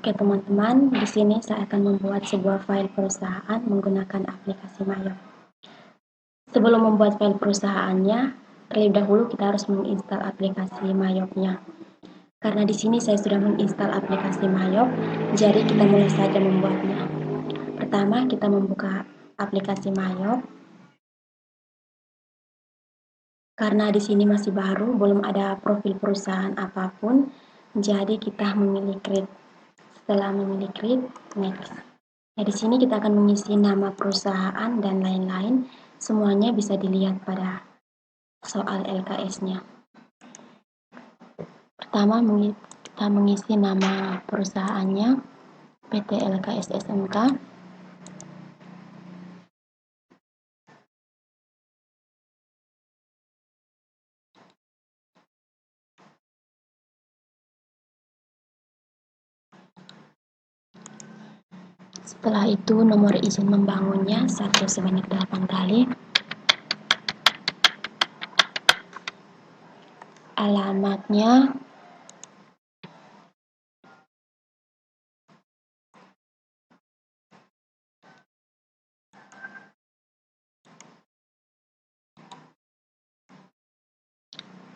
Oke teman-teman, di sini saya akan membuat sebuah file perusahaan menggunakan aplikasi Mayop. Sebelum membuat file perusahaannya, terlebih dahulu kita harus menginstal aplikasi Mayopnya. Karena di sini saya sudah menginstal aplikasi Mayop, jadi kita mulai saja membuatnya. Pertama, kita membuka aplikasi Mayop. Karena di sini masih baru, belum ada profil perusahaan apapun, jadi kita memilih create. Setelah memilih create, next. Nah, di sini kita akan mengisi nama perusahaan dan lain-lain. Semuanya bisa dilihat pada soal LKS-nya. Pertama, kita mengisi nama perusahaannya, PT LKS SMK. Setelah itu, nomor izin membangunnya 1 sebanyak 8 kali. Alamatnya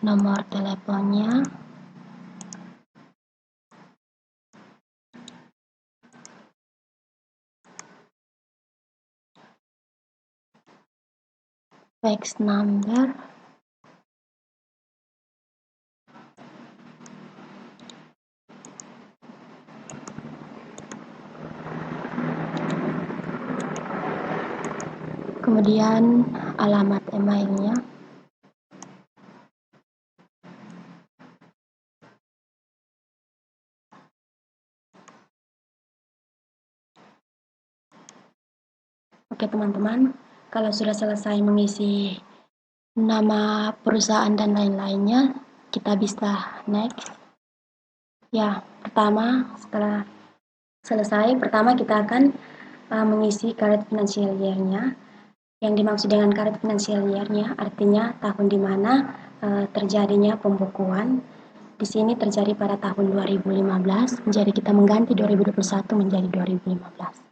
nomor teleponnya, fax number, kemudian alamat emailnya. Oke teman-teman, kalau sudah selesai mengisi nama perusahaan dan lain-lainnya, kita bisa next. Ya, setelah selesai, pertama kita akan mengisi current financial year-nya. Yang dimaksud dengan current financial year-nya artinya tahun di mana terjadinya pembukuan. Di sini terjadi pada tahun 2015, jadi kita mengganti 2021 menjadi 2015.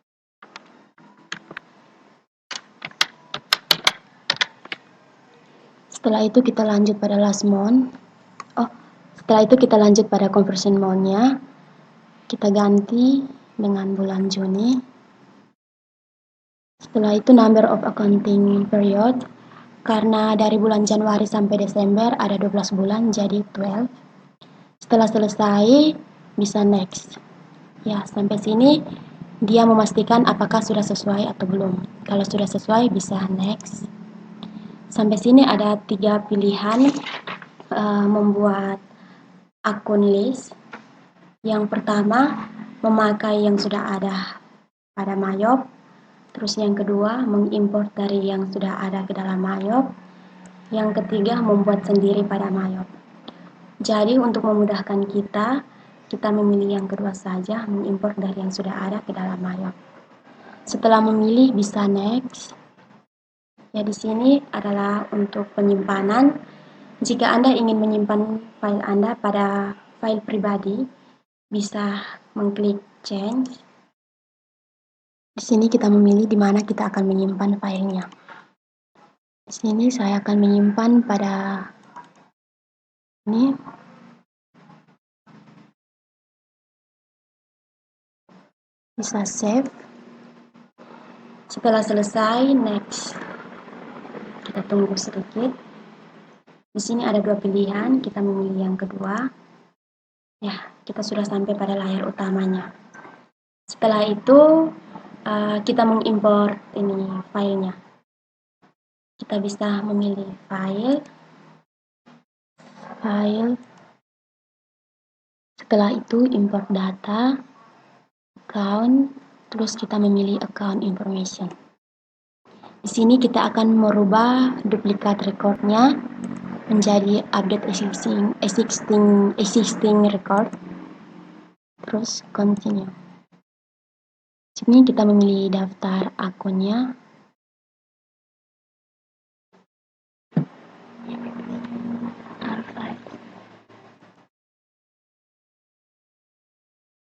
Setelah itu kita lanjut pada last month. Setelah itu kita lanjut pada conversion month-nya. Kita ganti dengan bulan Juni. Setelah itu number of accounting period. Karena dari bulan Januari sampai Desember ada 12 bulan, jadi 12. Setelah selesai, bisa next. Ya, sampai sini dia memastikan apakah sudah sesuai atau belum. Kalau sudah sesuai, bisa next. Sampai sini ada 3 pilihan membuat akun list. Yang pertama, memakai yang sudah ada pada Mayop. Terus yang kedua, mengimport dari yang sudah ada ke dalam Mayop. Yang ketiga, membuat sendiri pada Mayop. Jadi untuk memudahkan kita memilih yang kedua saja, mengimport dari yang sudah ada ke dalam Mayop. Setelah memilih, bisa next. Ya, di sini adalah untuk penyimpanan. Jika Anda ingin menyimpan file Anda pada file pribadi, bisa mengklik change. Di sini kita memilih di mana kita akan menyimpan filenya. Di sini saya akan menyimpan pada ini. Bisa save. Setelah selesai, next. Kita tunggu sedikit. Di sini ada 2 pilihan, kita memilih yang kedua. Ya, kita sudah sampai pada layar utamanya. Setelah itu, kita mengimport ini filenya. Kita bisa memilih file. Setelah itu import data, account, terus kita memilih account information. Di sini kita akan merubah duplikat recordnya menjadi update existing record. Terus continue. Sini kita memilih daftar akunnya.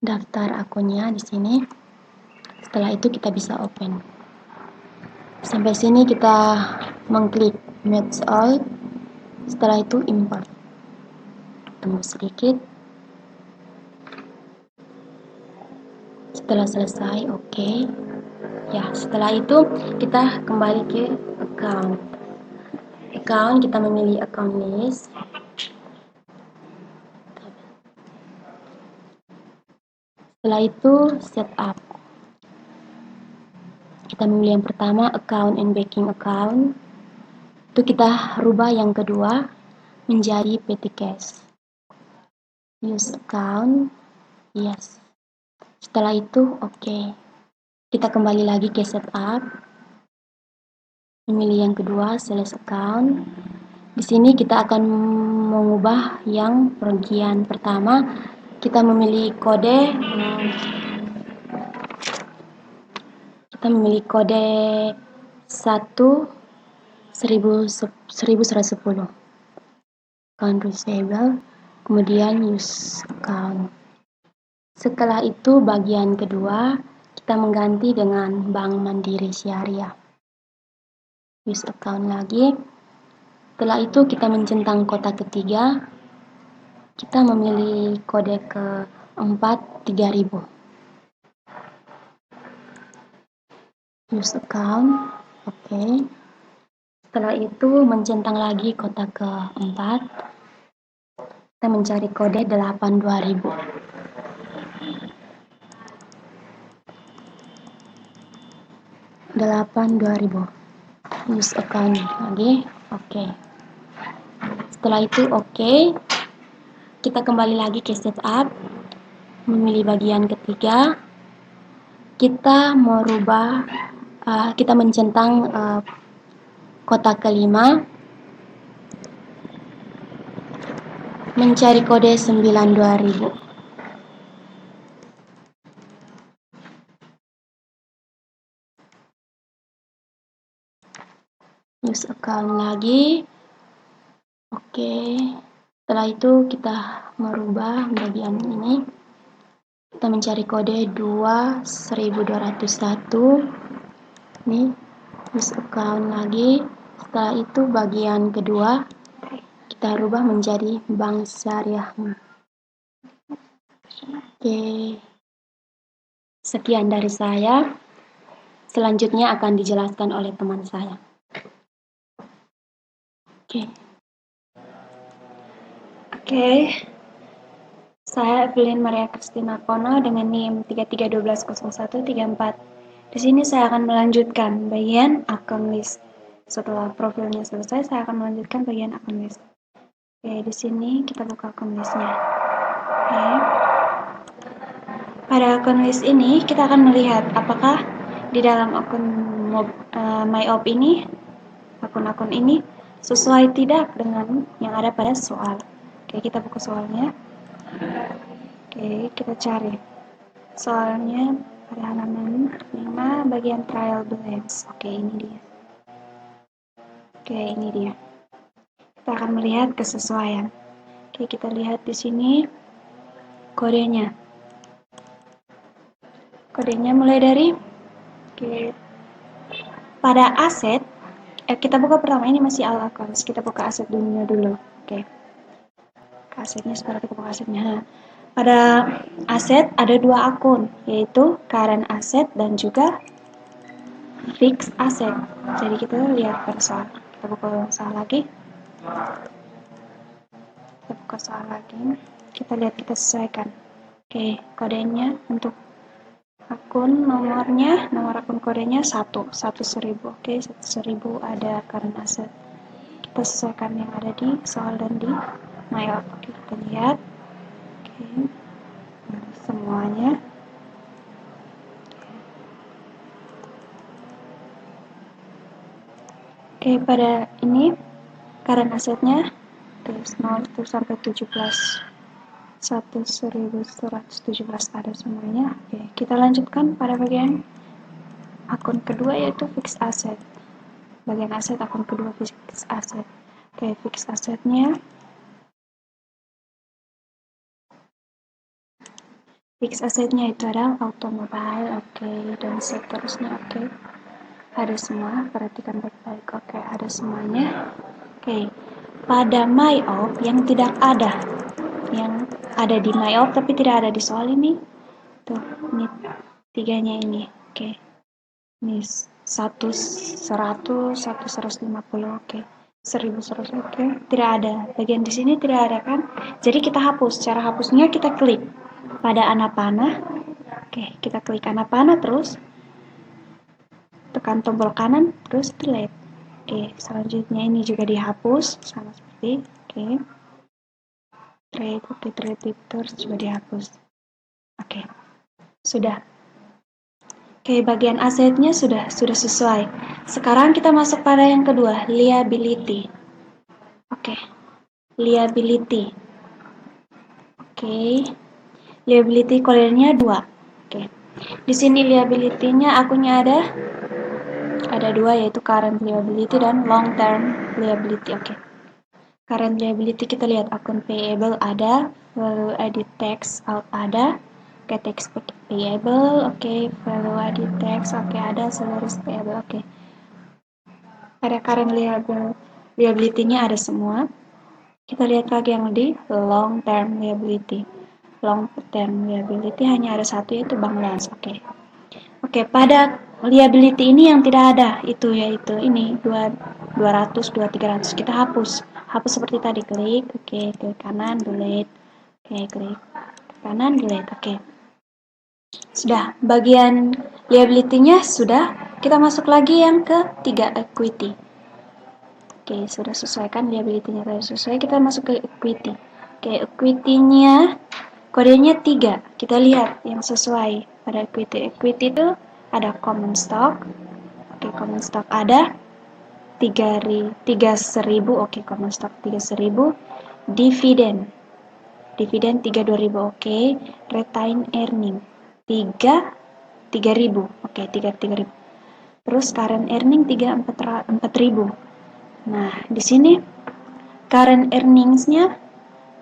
daftar akunnya di sini. Setelah itu kita bisa open. Sampai sini kita mengklik match all. Setelah itu import. Tunggu sedikit. Setelah selesai, oke. Ya, setelah itu kita kembali ke account. Kita memilih account list. Setelah itu setup. Kita memilih yang pertama account and banking account. Itu kita rubah yang kedua menjadi petty cash. Use account, yes. Setelah itu oke. Kita kembali lagi ke setup. Memilih yang kedua sales account. Di sini kita akan mengubah yang bagian pertama. Kita memilih kode. Kita memilih kode 1110. Account receivable. Kemudian use account. Setelah itu bagian kedua kita mengganti dengan Bank Mandiri Syariah. Use account lagi. Setelah itu kita mencentang kotak ketiga. Kita memilih kode keempat 3000. Use account. Oke. Setelah itu mencentang lagi kotak keempat. Kita mencari kode 82000. Use account lagi. Oke. Setelah itu oke. Kita kembali lagi ke setup. Memilih bagian ketiga. Kita merubah, kita mencentang kotak kelima. Mencari kode 92000. Use account lagi. Oke. Setelah itu kita merubah bagian ini. Kita mencari kode 1201. Ini use account lagi. Setelah itu bagian kedua kita rubah menjadi Bank Syariah. Oke. Sekian dari saya. Selanjutnya akan dijelaskan oleh teman saya. Oke. Saya Evelyn Maria Kristina Kono dengan NIM 33120134. Di sini saya akan melanjutkan bagian akun list. Setelah profilnya selesai, saya akan melanjutkan bagian akun list. Oke, di sini kita buka akun listnya. Oke. Pada akun list ini, kita akan melihat apakah di dalam akun MyOp ini, akun-akun ini sesuai tidak dengan yang ada pada soal. Oke, kita buka soalnya. Oke, kita cari soalnya pada halaman 5 bagian trial balance. Oke, ini dia. Kita akan melihat kesesuaian. Oke, kita lihat di sini kodenya. Kodenya mulai dari pada aset. Kita buka pertama, ini masih all accounts. Kita buka aset dulu. Oke. Asetnya sekarang kita buka asetnya. Pada aset ada dua akun, yaitu current asset dan juga fixed asset. Jadi kita lihat pada soal. Kita buka soal lagi. Kita lihat, kita sesuaikan. Oke, kodenya untuk akun nomor akun kodenya 1000. Oke, 1000 ada current asset. Kita sesuaikan yang ada di soal dan di MyOp. Oke, kita lihat. Oke, semuanya. Oke, pada ini current assetnya 0 sampai 17. 1117 ada semuanya. Oke, kita lanjutkan pada bagian akun kedua, yaitu fixed asset. Bagian aset akun kedua fixed asset. Oke, fixed assetnya Fixed assetnya itu ada automobile, oke, dan seterusnya, oke. Ada semua, perhatikan baik-baik, oke, ada semuanya. Oke, pada my of yang tidak ada, yang ada di my of tapi tidak ada di soal ini, tuh, ini tiganya ini, oke. Ini 100, 150, oke. 1100, oke. Tidak ada. Bagian di sini tidak ada kan? Jadi kita hapus. Cara hapusnya kita klik pada anak panah. Oke, kita klik anak panah terus tekan tombol kanan terus delete. Oke, selanjutnya ini juga dihapus sama seperti trade terus juga dihapus. Oke. Sudah. Oke, bagian asetnya sudah sesuai. Sekarang kita masuk pada yang kedua, liability. Oke. Liability. Oke. Liability kodenya 2. Oke. Di sini liability-nya akunnya ada 2 yaitu current liability dan long term liability. Oke. Current liability kita lihat akun payable ada, value added tax out ada, oke, tax payable, oke, value added tax, oke, ada, salaries payable, oke. Ada current liability-nya ada semua. Kita lihat lagi yang di long term liability. Long term liability hanya ada satu yaitu bank loans, oke. Oke, pada liability ini yang tidak ada itu yaitu ini 200, 300 kita hapus. Hapus seperti tadi, klik, oke, klik kanan, delete. Oke, klik kanan, delete. Oke. Sudah, bagian liability-nya sudah. Kita masuk lagi yang ketiga, equity. Oke, sudah sesuai kan liability-nya sudah sesuai, kita masuk ke equity. Oke, equity-nya kodenya 3. Kita lihat yang sesuai pada equity. Equity itu ada common stock. Oke, common stock ada 3.000. Oke, common stock 3.000. Dividen 3.000. Oke, retained earning 3.000. Oke, 3.000. Terus current earning 4.000. Nah, di sini current earnings-nya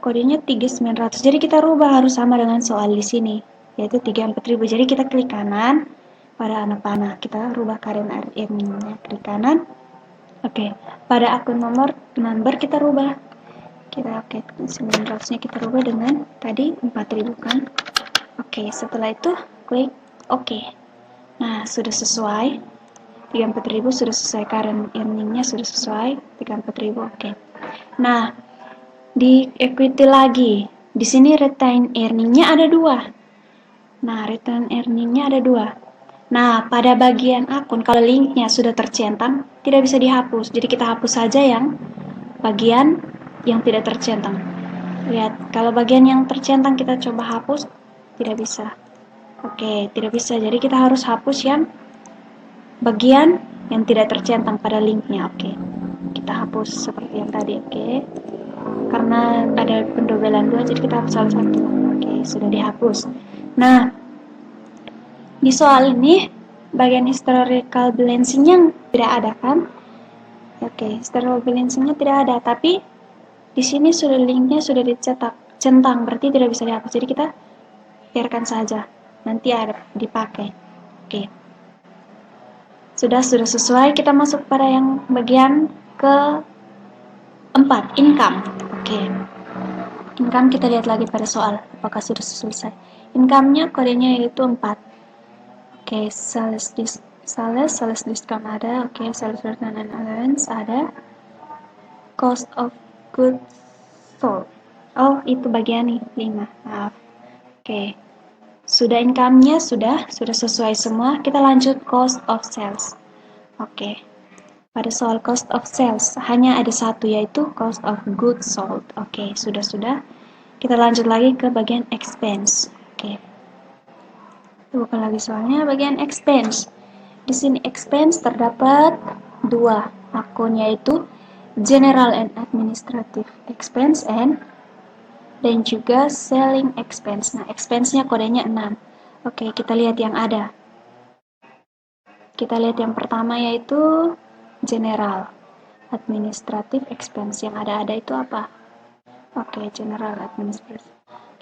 kodenya 3.900. Jadi kita rubah harus sama dengan soal di sini, yaitu 3.000-4.000. Jadi kita klik kanan pada anak panah, kita rubah current earning-nya, klik kanan. Oke, pada akun number kita rubah. Kita 900-nya kita rubah dengan tadi 4.000 kan. Oke, setelah itu klik oke. Nah, sudah sesuai. 3.4.000 sudah sesuai, current earning-nya sudah sesuai 3.4.000. Oke. Nah, di equity lagi. Di sini retained earning-nya ada 2. Nah, retained earning-nya ada 2. Nah, pada bagian akun kalau linknya sudah tercentang, tidak bisa dihapus. Jadi kita hapus saja yang bagian yang tidak tercentang. Lihat, kalau bagian yang tercentang kita coba hapus, tidak bisa. Oke, tidak bisa. Jadi kita harus hapus yang bagian yang tidak tercentang pada linknya. Oke, kita hapus seperti yang tadi. Oke, karena ada pendobelan 2, jadi kita hapus salah satu. Oke, sudah dihapus. Nah, di soal ini bagian historical balancing-nya tidak ada kan? Oke, historical balancing-nya tidak ada, tapi di sini sudah linknya sudah dicetak centang, berarti tidak bisa dihapus. Jadi kita biarkan saja, nanti ada dipakai. Oke. Sudah sesuai, kita masuk pada yang bagian ke-4, income. Oke. Income kita lihat lagi pada soal, apakah sudah selesai. Income-nya kodenya yaitu 4. Oke, sales discount ada, oke, sales return and allowance ada. Cost of goods sold. Oh, itu bagian nih, 5. Maaf. Oke. Sudah income-nya sudah sesuai semua. Kita lanjut cost of sales. Oke. Pada soal cost of sales hanya ada satu yaitu cost of goods sold. Oke, sudah. Kita lanjut lagi ke bagian expense. Oke. Itu bukan lagi soalnya bagian expense. Di sini expense terdapat 2 akun yaitu general and administrative expense dan juga selling expense. Nah, expense-nya kodenya 6. Oke, kita lihat yang ada. Kita lihat yang pertama yaitu general administrative expense. Yang ada itu apa? Oke, general administrative.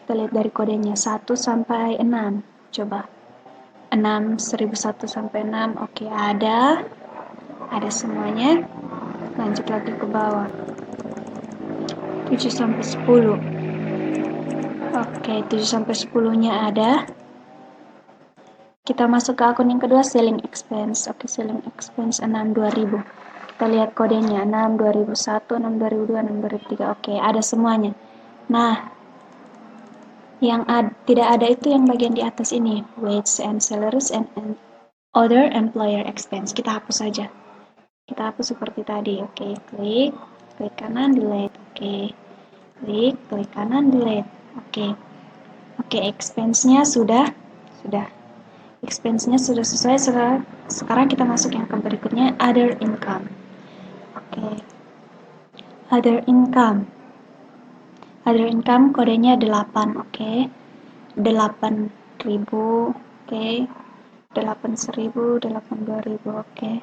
Kita lihat dari kodenya 1 sampai 6. Coba. 6, 1001 sampai 6. Oke, ada semuanya. Lanjut lagi ke bawah. 7 sampai 10. Oke, 7 sampai 10-nya ada. Kita masuk ke akun yang kedua, selling expense. Oke, selling expense 6 2000. Kita lihat kodenya 6 2001, 6 2002, 6 2003. Oke, ada semuanya. Nah, yang tidak ada itu yang bagian di atas ini, wages and salaries and other employer expense. Kita hapus saja. Kita hapus seperti tadi. Oke, klik kanan, delete. Oke, klik kanan, delete. Oke, expense-nya sudah. Expense-nya sudah selesai. Sekarang kita masuk yang ke berikutnya, other income. Oke, other income. Other income kodenya 8. Oke, 8.000. Oke, 8.1000, 8.2000. Oke,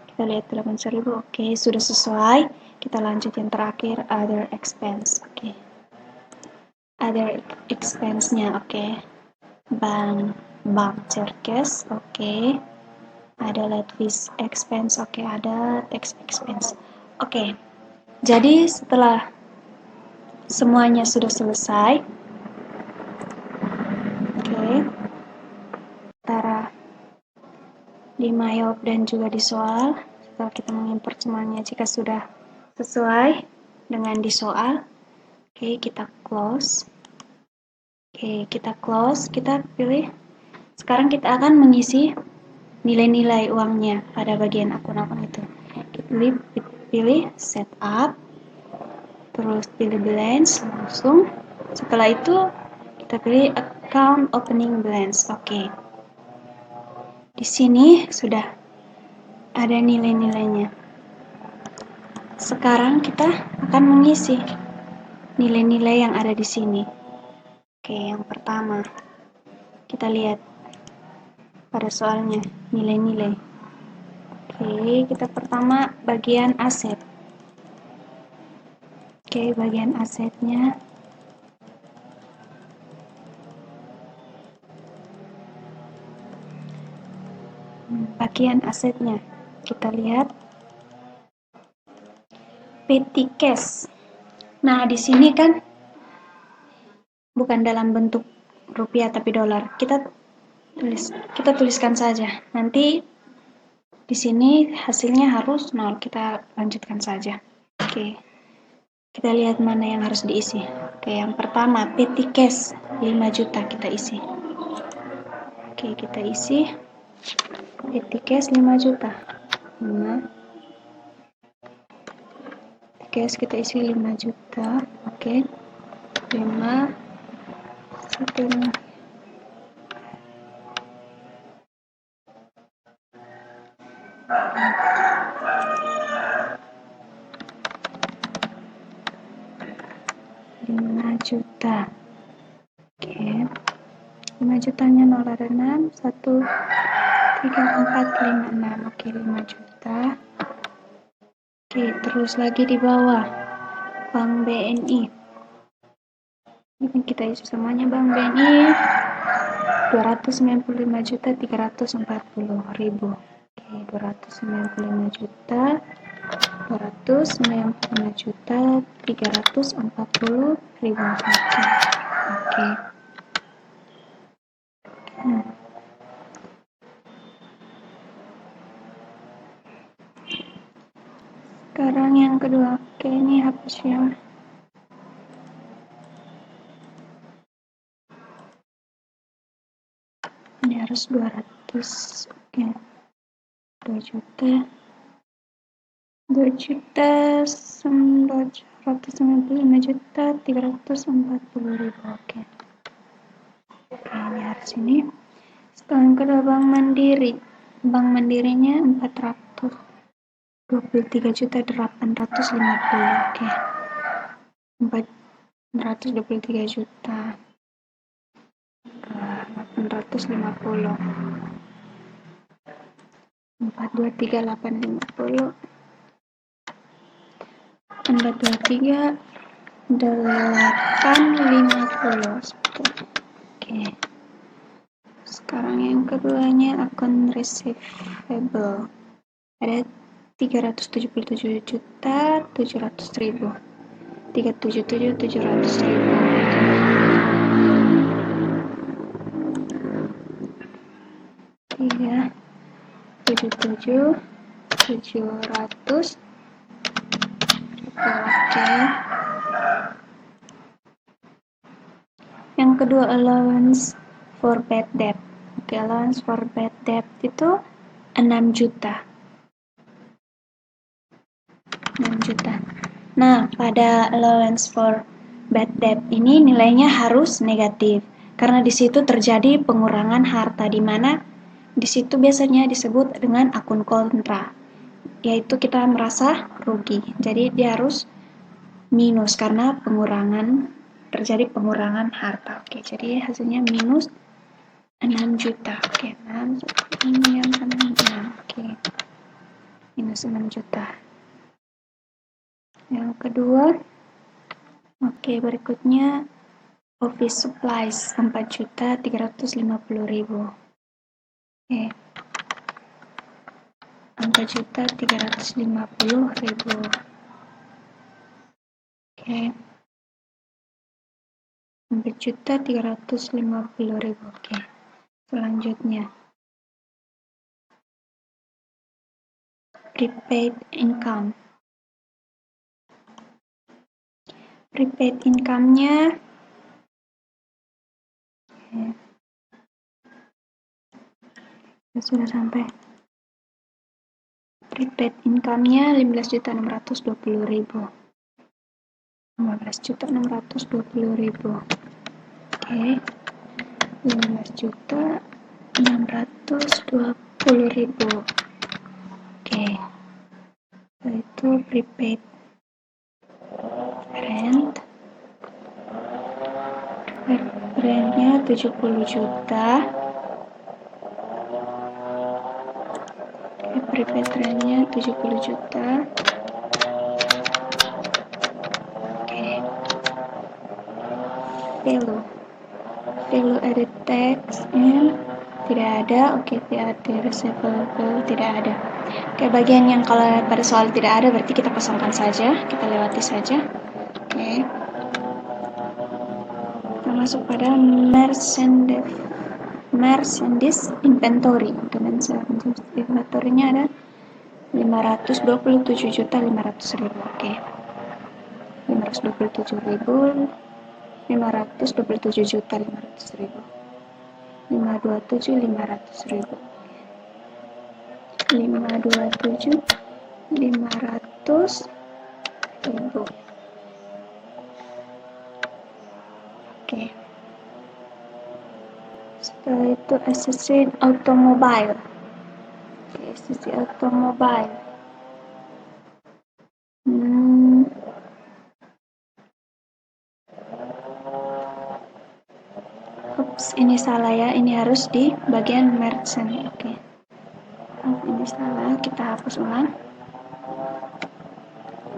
kita lihat 8.1000. Oke, sudah sesuai. Kita lanjut yang terakhir, other expense. Oke, other expense-nya. Oke, bank charges. Oke, ada late fees expense. Oke, ada tax expense. Oke, jadi setelah semuanya sudah selesai, oke, antara di MyOp dan juga di soal, setelah kita mengimport semuanya, jika sudah sesuai dengan di soal, oke, kita close. Oke, kita close, kita pilih. Sekarang kita akan mengisi nilai-nilai uangnya pada bagian akun-akun itu. Kita pilih setup, terus pilih balance langsung. Setelah itu kita pilih account opening balance. Oke. Di sini sudah ada nilai-nilainya. Sekarang kita akan mengisi nilai-nilai yang ada di sini. Oke, yang pertama kita lihat pada soalnya nilai-nilai. Oke, kita pertama bagian aset. Oke, bagian asetnya kita lihat petty cash. Nah, di sini kan bukan dalam bentuk rupiah tapi dolar. Kita tuliskan saja. Nanti di sini hasilnya harus 0. Kita lanjutkan saja. Oke. Kita lihat mana yang harus diisi. Oke, yang pertama petty cash 5 juta kita isi. Oke, kita isi petty cash 5 juta. 5. Cash kita isi 5 juta. Oke. 5 1 5 juta. Oke. 5 jutanya 0 ada 6 1 3 4 5 6. Oke, 5 juta. Oke, terus lagi di bawah Bank BNI. Ini kita isi semuanya Bank BNI 295.340.000. Oke, 295.340.000. Oke. Sekarang yang kedua. Oke, ini hapus ya. Ini harus 200. Oke. 2 juta 295.340.000. Oke, ini harus ini. Sekarang kedua Bank Mandiri. Bank Mandirinya 423.850. Oke. 423 juta. 850. 423.850. 423 850. Oke. Sekarang yang keduanya akun receivable. Ada 377.700.000. 377.700. Oke. Yang kedua allowance for bad debt. Oke, allowance for bad debt itu 6 juta. 6 juta. Nah, pada allowance for bad debt ini nilainya harus negatif karena di situ terjadi pengurangan harta, di mana di situ biasanya disebut dengan akun kontra, yaitu kita merasa rugi. Jadi dia harus minus karena terjadi pengurangan harta. Oke, jadi hasilnya minus 6 juta. Oke, 6 ini yang 6. Oke. Minus 6 juta. Yang kedua, oke, berikutnya office supplies 4.350.000. Oke. 4.350.000. Oke. 4.350.000. Oke. Selanjutnya, prepaid income. Prepaid income-nya sudah sampai. Prepaid income-nya 15.620.000. 15.620.000. Oke. 15.620.000. Oke. Itu prepaid rent. Rentnya 70 juta. Prepaid rentnya 70 juta. Oke. Value added tax-nya tidak ada. Oke, VAT receivable tidak ada. Oke, bagian yang kalau pada soal tidak ada berarti kita kosongkan saja, kita lewati saja. Oke. Kita masuk pada merchandise inventory. Inventory-nya ada 527.500.000. Oke. 527.500.000. 527.500.000. 527.500.000. 527.500.000. Oke. Setelah itu accessory automobile. Oke, accessory automobile. Ups, ini salah ya. Ini harus di bagian merchant. Oke. Ini salah, kita hapus ulang.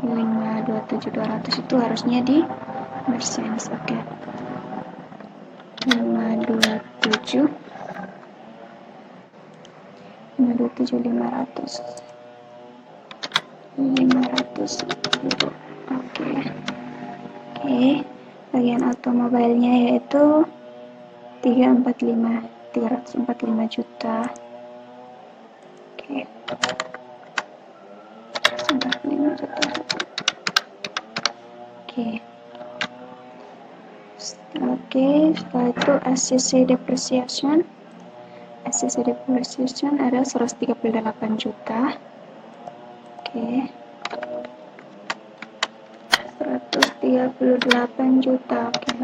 527.200 itu harusnya di merchant. Oke. 527.500. Oke. Bagian automobilnya yaitu 345 juta. Oke. 345 juta. Oke. Setelah itu ACC depreciation. ACC depreciation ada 138 juta. Oke. 138 juta. Oke.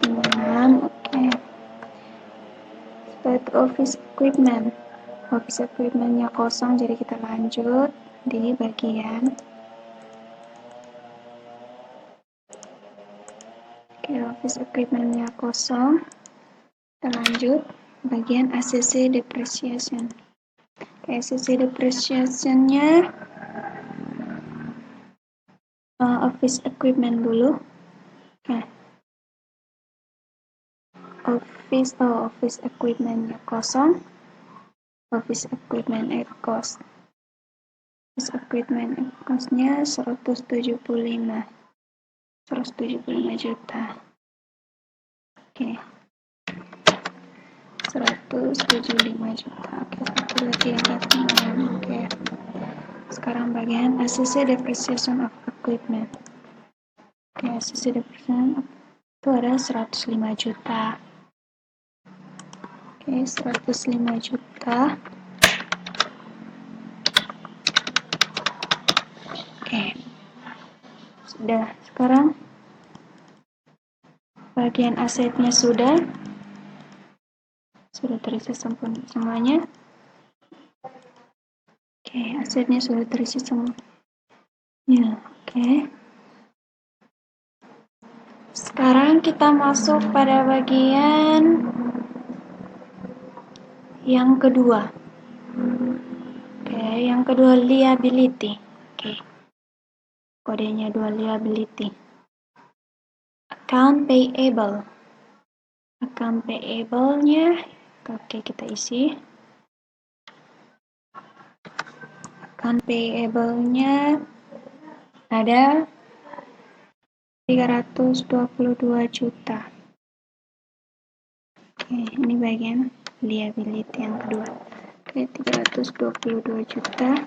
6. Oke. Setelah itu office equipment. Office equipment-nya kosong, jadi kita lanjut di bagian office equipment-nya kosong. Kita lanjut bagian ACC depreciation. ACC depreciation-nya office equipment dulu. Office equipmentnya kosong. Office equipment cost. Office equipment costnya 175 juta. Oke. 175 juta. Oke, satu lagi yang datang. Oke. Sekarang bagian associate depreciation of equipment. Oke, associate depreciation itu ada 105 juta. Oke, 105 juta. Oke. Sudah. Sekarang bagian asetnya sudah terisi sempurna semuanya. Oke, asetnya sudah terisi semua. Ya, oke. Sekarang kita masuk pada bagian yang kedua. Oke, yang kedua liability. Oke. Kodenya dua liability. Account payable. Account payable-nya oke, kita isi. Account payable-nya ada 322 juta. Oke, ini bagian liability yang kedua. Oke, 322 juta.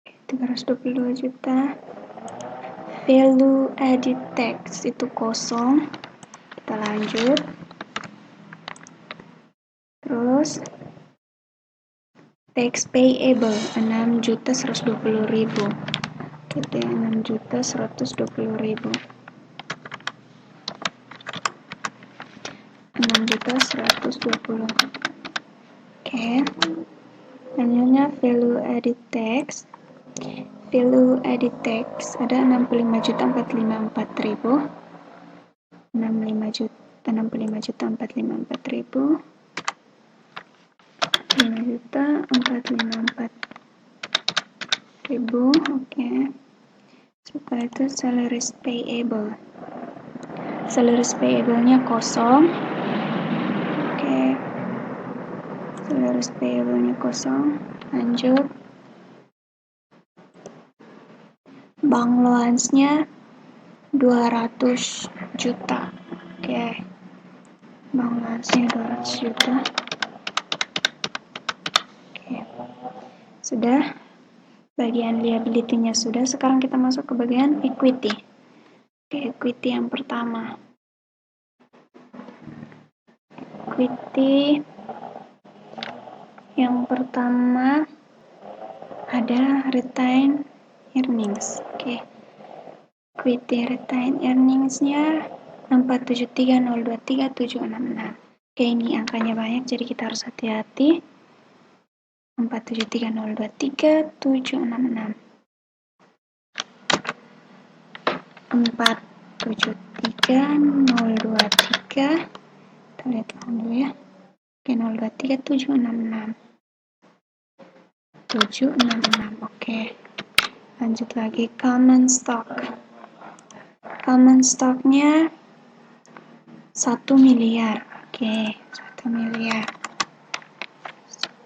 Oke, 322 juta. Value added tax itu kosong. Kita lanjut. Terus tax payable 6.120.000. Oke, 6.120.000. 6.120. Oke. Selanjutnya value added tax. Value added tax ada 65.454.000. 65.454.000. 5.454.000. Oke. Setelah itu salaries payable. Salaries payable-nya kosong. Oke. Salaries payable-nya kosong. Lanjut. Bank loans-nya 200 juta. Oke. Bank loans-nya 200 juta. Oke. Sudah. Bagian liability-nya sudah. Sekarang kita masuk ke bagian equity. Oke, equity yang pertama. Equity yang pertama ada retained earnings. Oke. Equity retained earnings-nya 473.023.766. Oke, ini angkanya banyak jadi kita harus hati-hati. 473.023.766. 473.023. Kita lihat dulu ya. Oke, 023.766. 766. Oke. Lanjut lagi common stock. Common stock-nya 1 miliar. Oke, 1 miliar.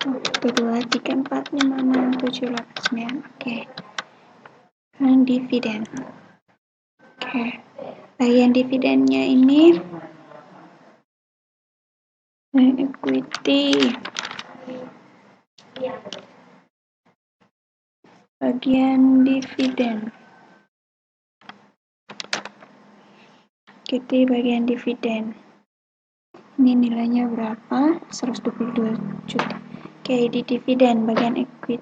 1, 2, 3, 4, 5, 6, 7, 8, 9. Oke. Dan dividen. Oke. Bagian dividennya ini equity. Bagian dividen. Equity bagian dividen. Ini nilainya berapa? 122 juta. Oke, di dividen bagian equity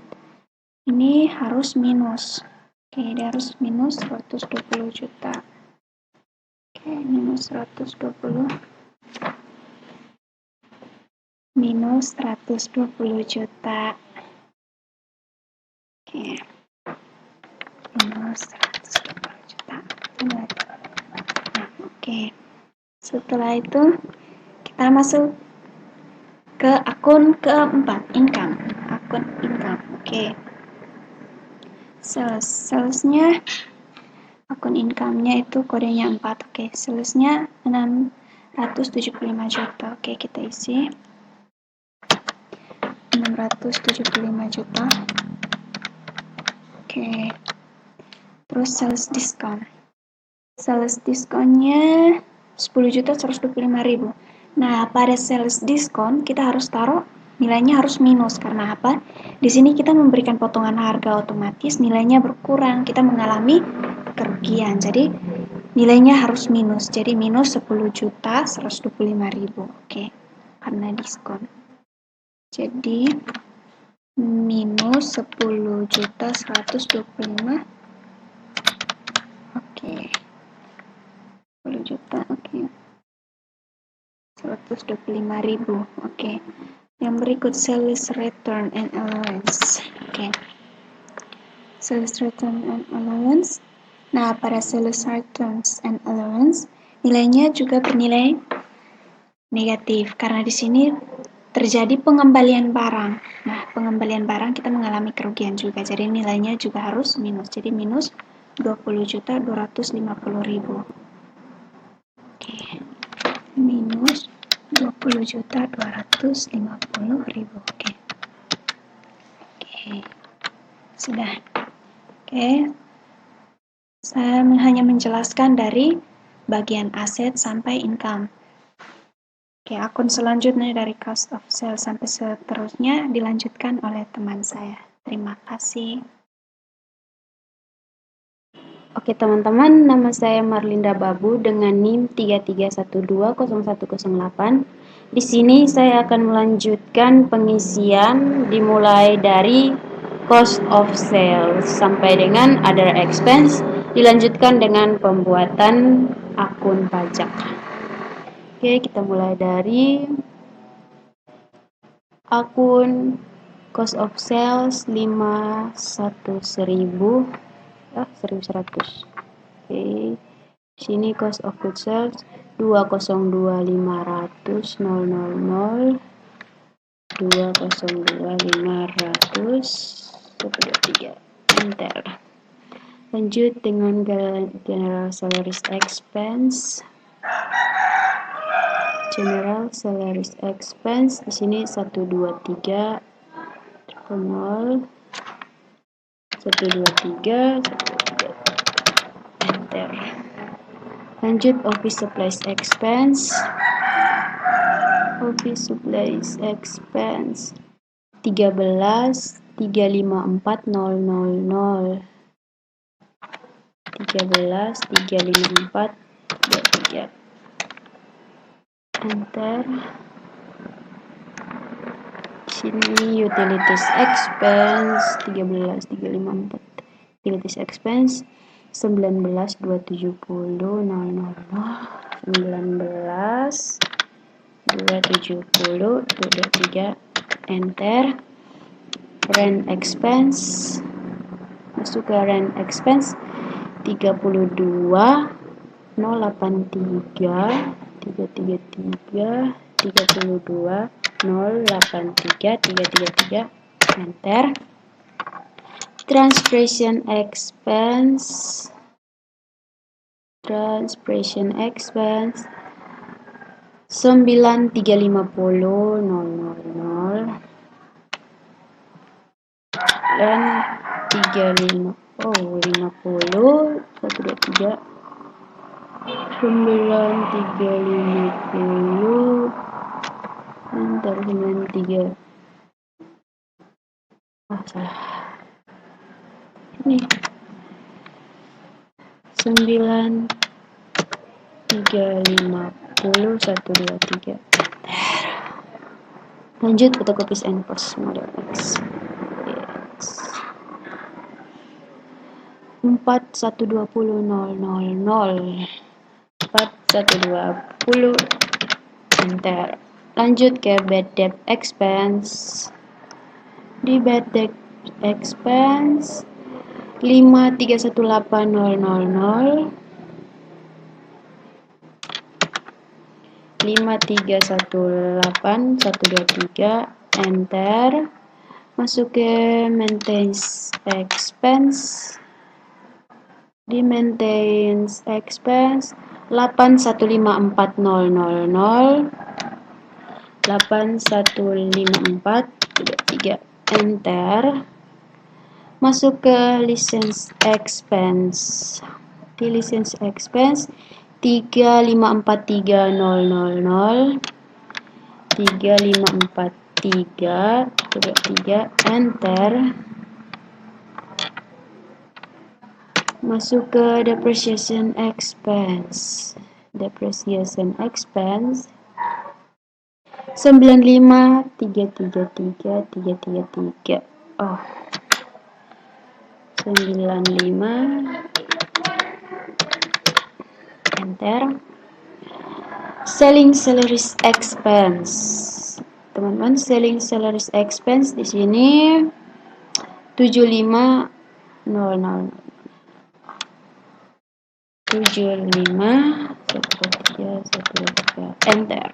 ini harus minus. Oke, dia harus minus 120 juta. Oke, minus 120. Minus 120 juta. Oke. Minus 120 juta. Nah, oke. Setelah itu kita masuk ke akun keempat, income. Akun income. Oke. Salesnya akun income-nya itu kodenya 4. Oke, salesnya 675 juta. Oke, kita isi 675 juta. Oke. Terus sales discount. Sales discount-nya 10.125.000. Nah, pada sales discount kita harus taruh nilainya harus minus. Karena apa? Di sini kita memberikan potongan harga, otomatis nilainya berkurang. Kita mengalami kerugian. Jadi nilainya harus minus. Jadi minus 10.125.000. Oke. Karena diskon. Jadi minus 10.125. Oke. 10 juta. Oke. 125.000. Oke. Yang berikut sales return and allowance. Oke. Sales return and allowance. Nah, pada sales returns and allowance nilainya juga bernilai negatif karena di sini terjadi pengembalian barang. Nah, pengembalian barang kita mengalami kerugian juga. Jadi nilainya juga harus minus. Jadi minus 20.250.000. Oke. Minus 20.250.000. Oke. Sudah. Oke. Saya hanya menjelaskan dari bagian aset sampai income. Oke, akun selanjutnya dari cost of sales sampai seterusnya dilanjutkan oleh teman saya. Terima kasih. Oke teman-teman, nama saya Marlinda Babu dengan NIM 33120108. Di sini saya akan melanjutkan pengisian dimulai dari cost of sales sampai dengan other expense, dilanjutkan dengan pembuatan akun pajak. Oke, kita mulai dari akun cost of sales 1.100. Oke, sini cost of goods sold 202.500.000 202.500 enter. Lanjut dengan general salaries expense. General salaries expense di sini 123 0 123 enter. Lanjut office supplies expense. Office supplies expense 13.354.000 13.354.23 enter. Sini utilities expense 13.354 utilities expense 19.270.000 19.270.23 enter. Rent expense masuk ke rent expense 32.083 32.083 enter. Transportation expense 9.350.000 dan 50 123 9350 enter 93 salah ini 9.350 123 lanjut fotocopies and post model X 4.120.000 4.120 enter. Lanjut ke bad debt expense. Di bad debt expense 5.318.000 5318123, enter. Masuk ke maintenance expense. Di maintenance expense 815400, 815423, enter. Masuk ke license expense. Di license expense 3543000, 3543023, enter. Masuk ke depreciation expense. Depreciation expense 95333. Oh, 95, enter. Selling salaries expense. Teman-teman, selling salaries expense di sini 7500, 751313, enter.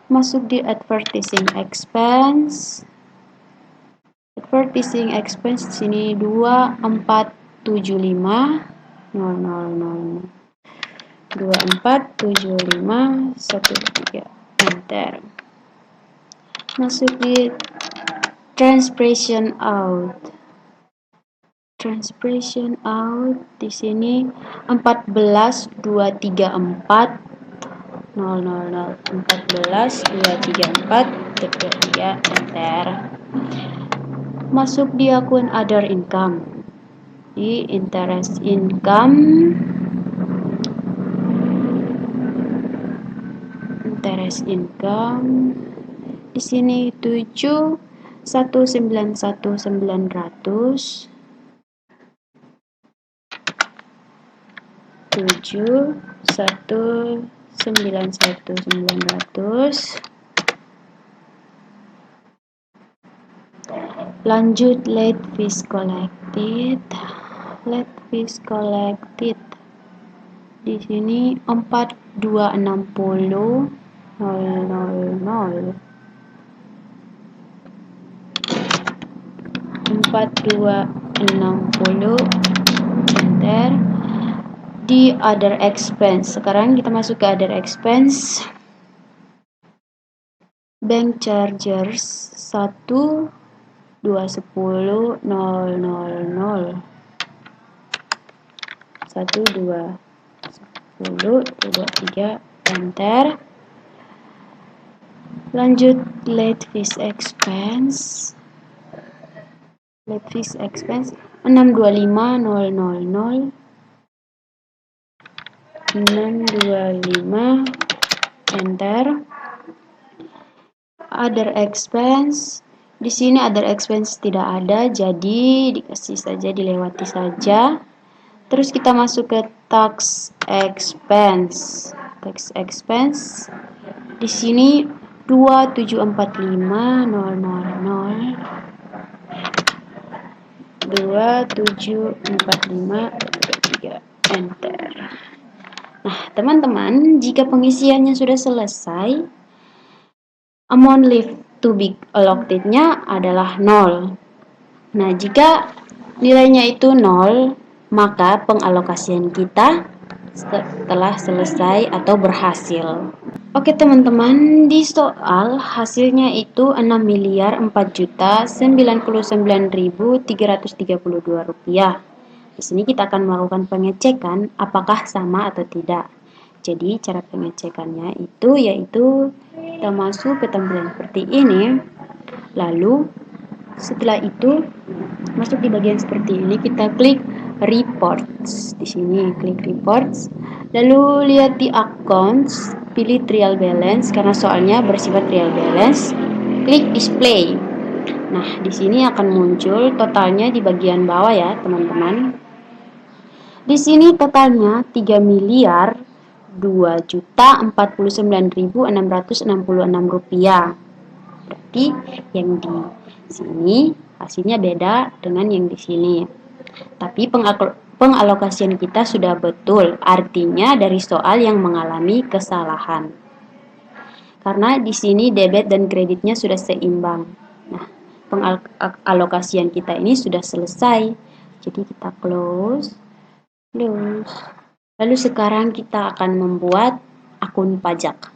Masuk di advertising expense. Advertising expense di sini 2475 000, 247513, enter. Masuk di transportation out. Transportation out di sini 14234 000, 14234, enter. Masuk di akun other income. Di interest income, di sini 7191900, 7191900. Lanjut late fees collected. Late fees collected di sini 4260 000, 4260, enter. Di other expense, sekarang kita masuk ke other expense. Bank charges 1210 000, 121023, enter. Lanjut late fees expense. Late fees expense 625000, 625, enter. Other expense, di sini other expense tidak ada, jadi dikasih saja, dilewati saja. Terus kita masuk ke tax expense. Tax expense di sini 2745000, 2745000, enter. Nah, teman-teman, jika pengisiannya sudah selesai, amount left to be allocated-nya adalah 0. Nah, jika nilainya itu 0, maka pengalokasian kita telah selesai atau berhasil. Oke teman-teman, di soal hasilnya itu 6.004.099.332 rupiah. Di sini kita akan melakukan pengecekan apakah sama atau tidak. Jadi cara pengecekannya itu yaitu kita masuk ke tampilan seperti ini. Lalu setelah itu masuk di bagian seperti ini, kita klik reports. Di sini klik reports. Lalu lihat di accounts, pilih trial balance karena soalnya bersifat trial balance. Klik display. Nah, di sini akan muncul totalnya di bagian bawah ya, teman-teman. Di sini totalnya 3.002.049.666 rupiah. Berarti yang di sini hasilnya beda dengan yang di sini. Tapi pengalokasian kita sudah betul, artinya dari soal yang mengalami kesalahan. karena di sini debit dan kreditnya sudah seimbang. Nah, pengalokasian kita ini sudah selesai. Jadi kita close. Lalu sekarang kita akan membuat akun pajak.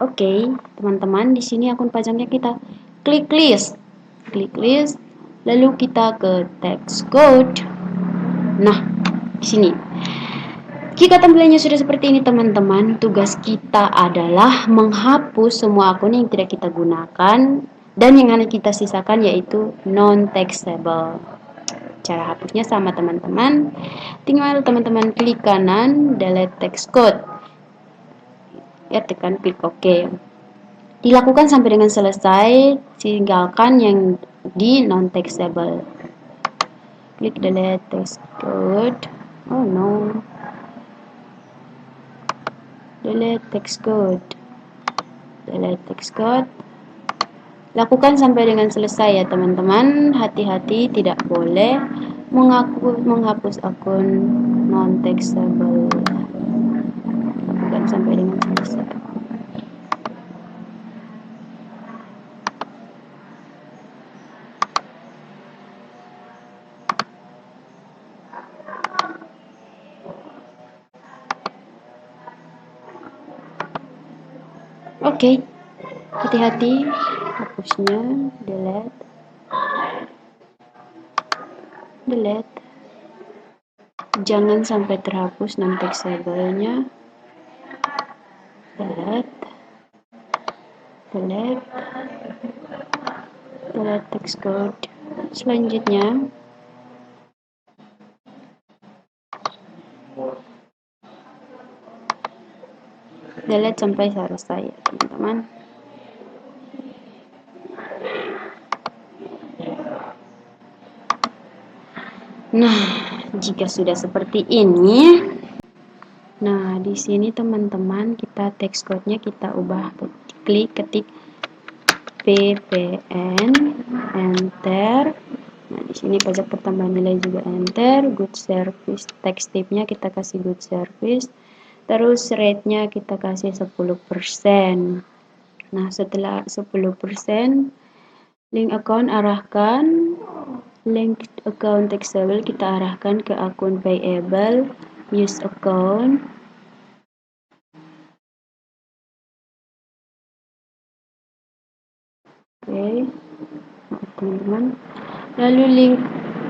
Oke, teman-teman, di sini akun pajaknya kita klik list. Lalu kita ke text code. Nah, di sini jika tampilannya sudah seperti ini teman-teman, tugas kita adalah menghapus semua akun yang tidak kita gunakan dan yang hanya kita sisakan yaitu non-taxable. Cara hapusnya sama teman-teman, tinggal teman-teman klik kanan delete text code. Ya, tekan klik OK. Dilakukan sampai dengan selesai, tinggalkan yang di non-taxable. Klik delete text code. Oh no. Delete text code. Lakukan sampai dengan selesai ya teman-teman. Hati-hati, tidak boleh menghapus akun non-taxable. Lakukan sampai dengan selesai. Oke, hati-hati hapusnya, delete. Jangan sampai terhapus non-taxable-nya. Delete text code. Selanjutnya delete sampai selesai ya teman-teman. Nah, jika sudah seperti ini, nah di sini teman-teman kita text code-nya kita ubah, ketik PPN, enter. Nah di sini pajak pertambahan nilai juga enter, good service, text tip-nya kita kasih good service, terus rate-nya kita kasih 10%. Nah setelah 10%, link account arahkan, link account taxable kita arahkan ke akun payable, use account. Oke, teman-teman. Lalu link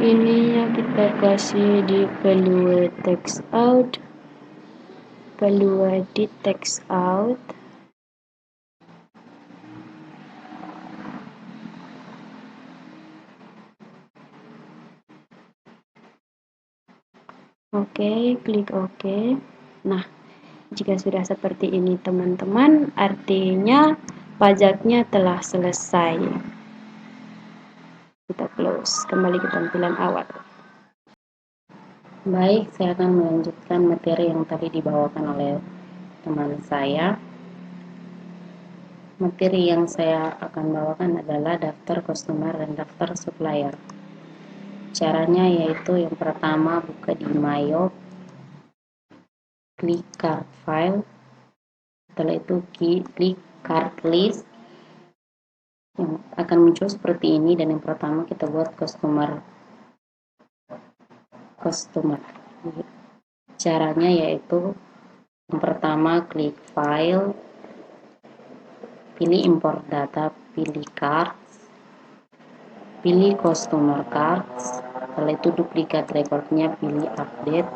ininya kita kasih di value text out, value edit text out. Oke, klik OK. Nah, jika sudah seperti ini teman-teman, artinya pajaknya telah selesai. Kita close, kembali ke tampilan awal. Baik, saya akan melanjutkan materi yang tadi dibawakan oleh teman saya. Materi yang saya akan bawakan adalah daftar customer dan daftar supplier. Caranya yaitu yang pertama buka di Mayo, klik card file, setelah itu klik card list, yang akan muncul seperti ini, dan yang pertama kita buat customer. Caranya yaitu yang pertama klik file, pilih import data, pilih cards, pilih customer cards, setelah itu duplikat recordnya, pilih update,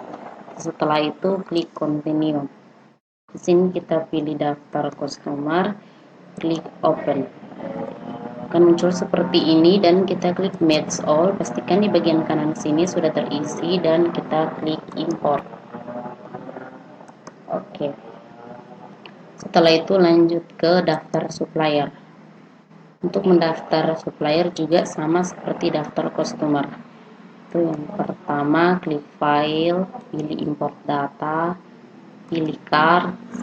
setelah itu klik continue. Di sini kita pilih daftar customer, klik open. Akan muncul seperti ini dan kita klik match all, pastikan di bagian kanan sini sudah terisi dan kita klik import. Oke. Setelah itu lanjut ke daftar supplier. Untuk mendaftar supplier juga sama seperti daftar customer. Itu yang pertama klik file, pilih import data, pilih cards,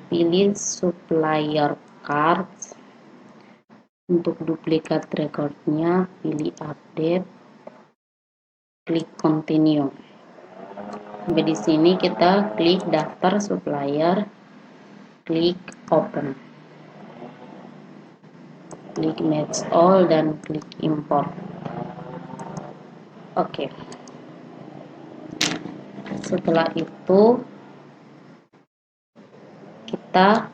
pilih supplier cards. Untuk duplikat recordnya pilih update, klik continue. Sampai di sini kita klik daftar supplier, klik open, klik match all dan klik import. Oke. Setelah itu kita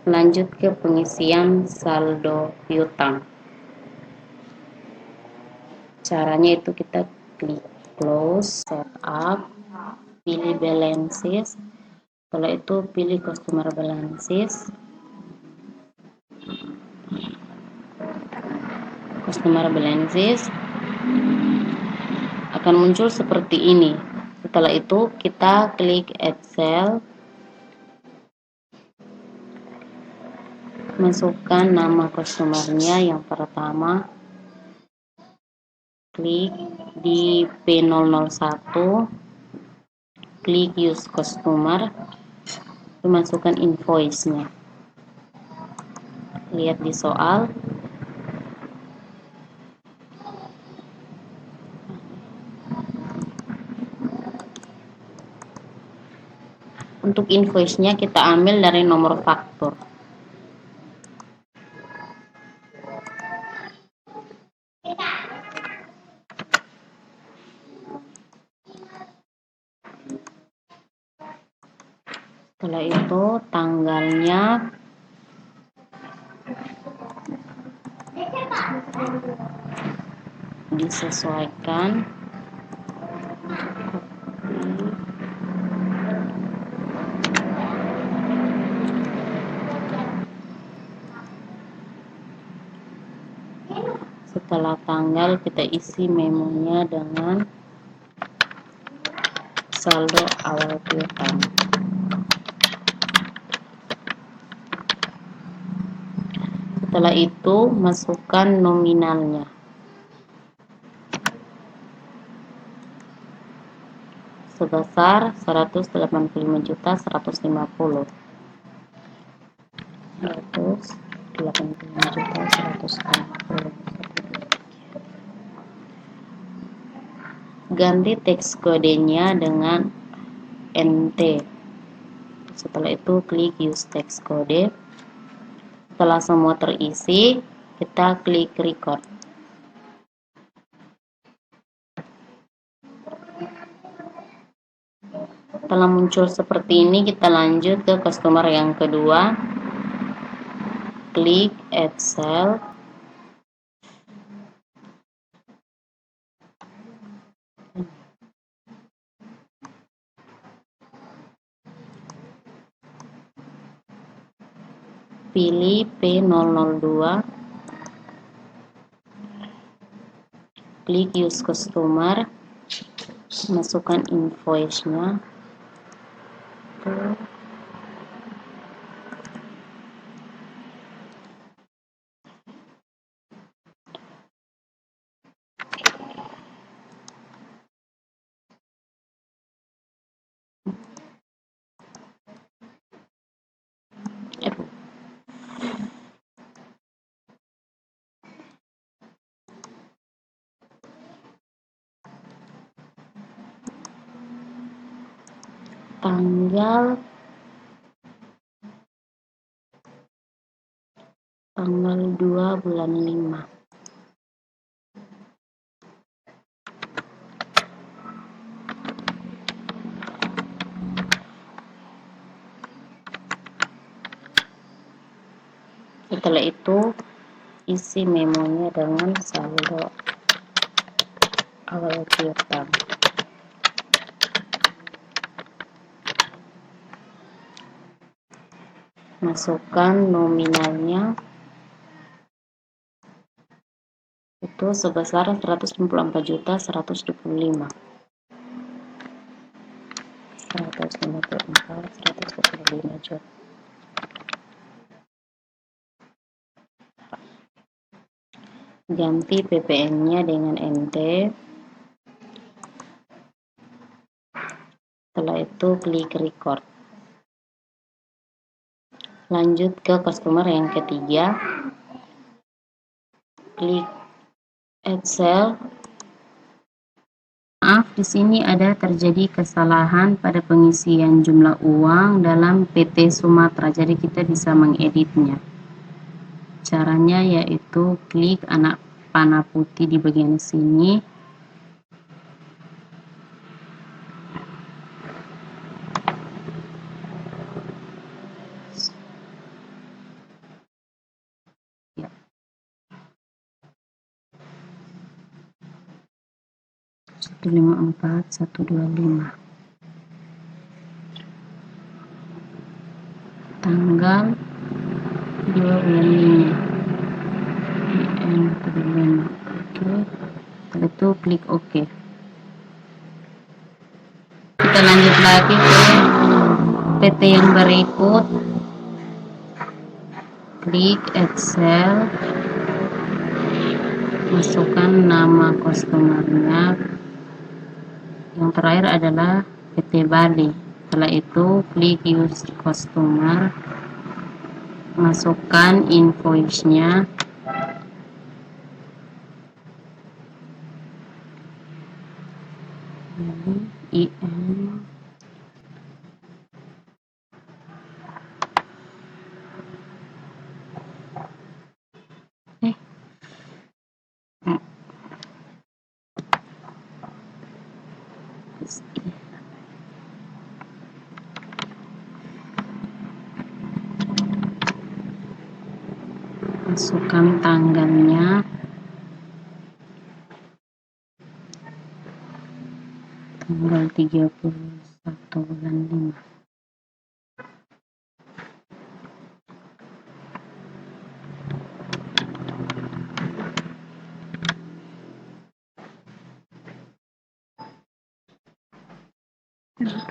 lanjut ke pengisian saldo piutang. Caranya itu kita klik close, setup, pilih balances. Setelah itu pilih customer balances. Customer balances akan muncul seperti ini. Setelah itu kita klik add cell, masukkan nama customernya yang pertama, klik di P001, klik use customer, masukkan invoice-nya. Lihat di soal. Untuk invoice-nya kita ambil dari nomor faktur. Setelah itu tanggalnya disesuaikan. Setelah tanggal kita isi memonya dengan saldo awal piutang. Setelah itu masukkan nominalnya. Sebesar 185.150. 185.150. Ganti teks kodenya dengan NT. Setelah itu klik use text kode. Setelah semua terisi, kita klik record. Setelah muncul seperti ini, kita lanjut ke customer yang kedua. Klik add cell. Pilih P002. Klik use customer. Masukkan invoice-nya. Tanggal 2 bulan 5. Setelah itu isi memonya dengan saldo awal piutang. Masukkan nominalnya itu sebesar 154.125. 154.125 juta. Ganti PPN-nya dengan NT. Setelah itu klik record. Lanjut ke customer yang ketiga. Klik add cell. maaf, di sini ada terjadi kesalahan pada pengisian jumlah uang dalam PT Sumatera. Jadi kita bisa mengeditnya. Caranya yaitu klik anak panah putih di bagian sini. Ya. 154125. Tanggal 2 bulan 5. Oke. Setelah itu klik OK. Kita lanjut lagi ke PT yang berikut. Klik Excel, masukkan nama customer-nya. Yang terakhir adalah PT Bali. Setelah itu klik Use Customer, masukkan invoice-nya. IN masukkan tanggalnya, tanggal 31 bulan 5.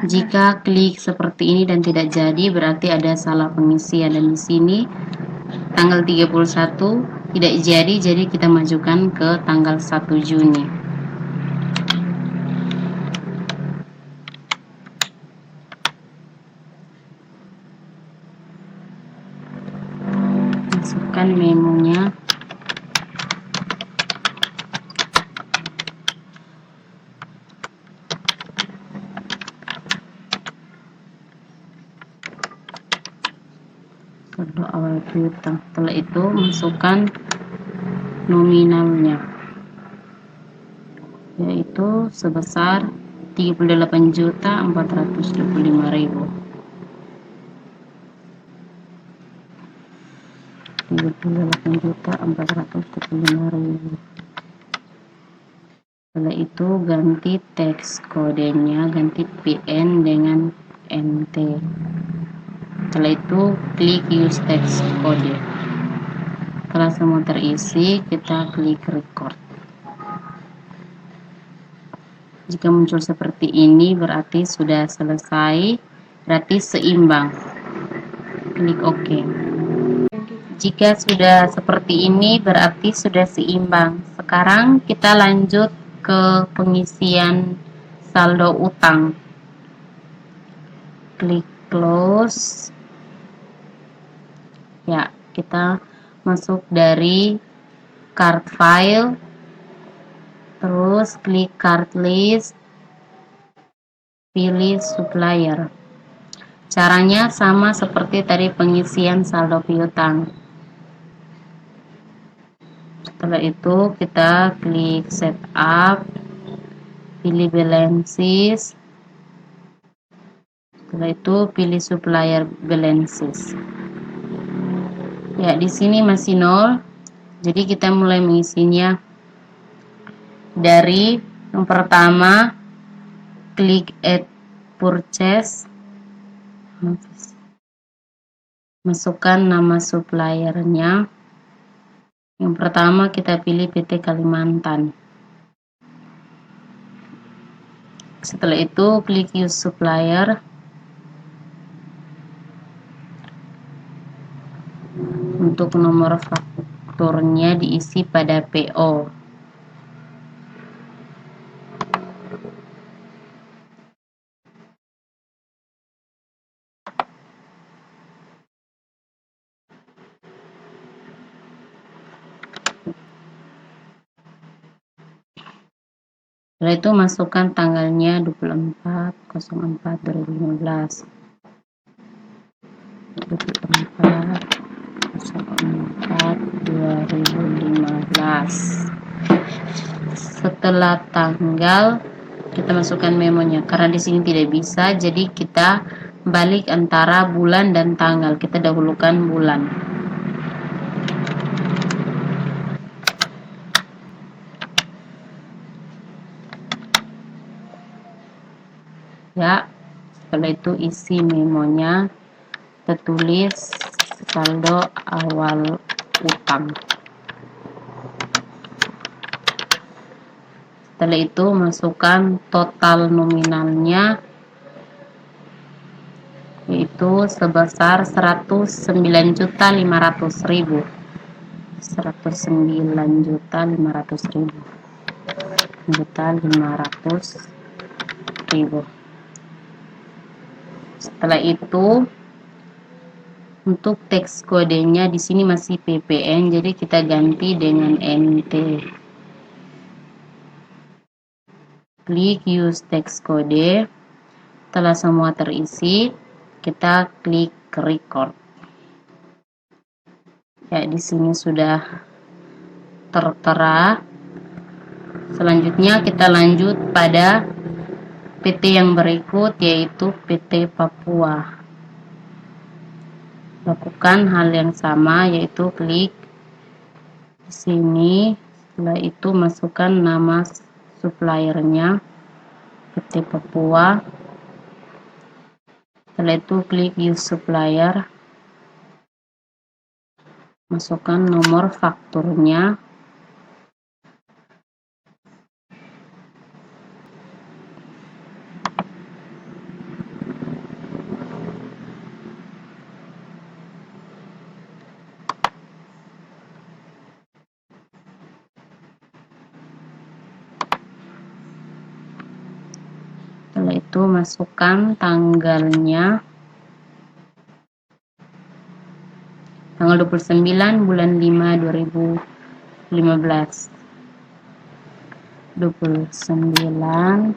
Jika klik seperti ini dan tidak jadi, berarti ada salah pengisian. Dan di sini tanggal 31 tidak jadi kita majukan ke tanggal 1 Juni. Masukkan memonya. Saldo awal piutang. Setelah itu masukkan nominalnya, yaitu sebesar 38.425.000. 38.425.000. Setelah itu ganti teks kodenya, ganti PN dengan MT. Setelah itu klik use text kode. Setelah semua terisi, kita klik record. Jika muncul seperti ini berarti sudah selesai, berarti seimbang. Klik OK. Jika sudah seperti ini berarti sudah seimbang. Sekarang kita lanjut ke pengisian saldo utang. Klik close. Ya, kita masuk dari card file, terus klik card list, pilih supplier. Caranya sama seperti tadi pengisian saldo piutang. Setelah itu kita klik setup, pilih balances. Setelah itu pilih supplier balances. Ya, di sini masih 0. Jadi kita mulai mengisinya dari yang pertama, klik add purchase. Masukkan nama suppliernya. Yang pertama kita pilih PT Kalimantan. Setelah itu klik use supplier. Untuk nomor fakturnya diisi pada PO. Setelah itu masukkan tanggalnya 24/04/2015. 24/04/2015. Setelah tanggal kita masukkan memonya. Karena di sini tidak bisa, jadi kita balik antara bulan dan tanggal. Kita dahulukan bulan. Ya, setelah itu isi memonya, kita tulis saldo awal utang. Setelah itu masukkan total nominalnya, yaitu sebesar 109.500.000. 109.500.000. Setelah itu untuk teks kodenya di sini masih PPN, jadi kita ganti dengan NT. Klik use teks kode. Setelah semua terisi, kita klik record. Ya, di sini sudah tertera. Selanjutnya kita lanjut pada PT yang berikut, yaitu PT Papua. Lakukan hal yang sama, yaitu klik di sini. Setelah itu masukkan nama suppliernya, PT Papua. Setelah itu klik use supplier. Masukkan nomor fakturnya. Setelah itu masukkan tanggalnya, tanggal 29 bulan 5 2015. 29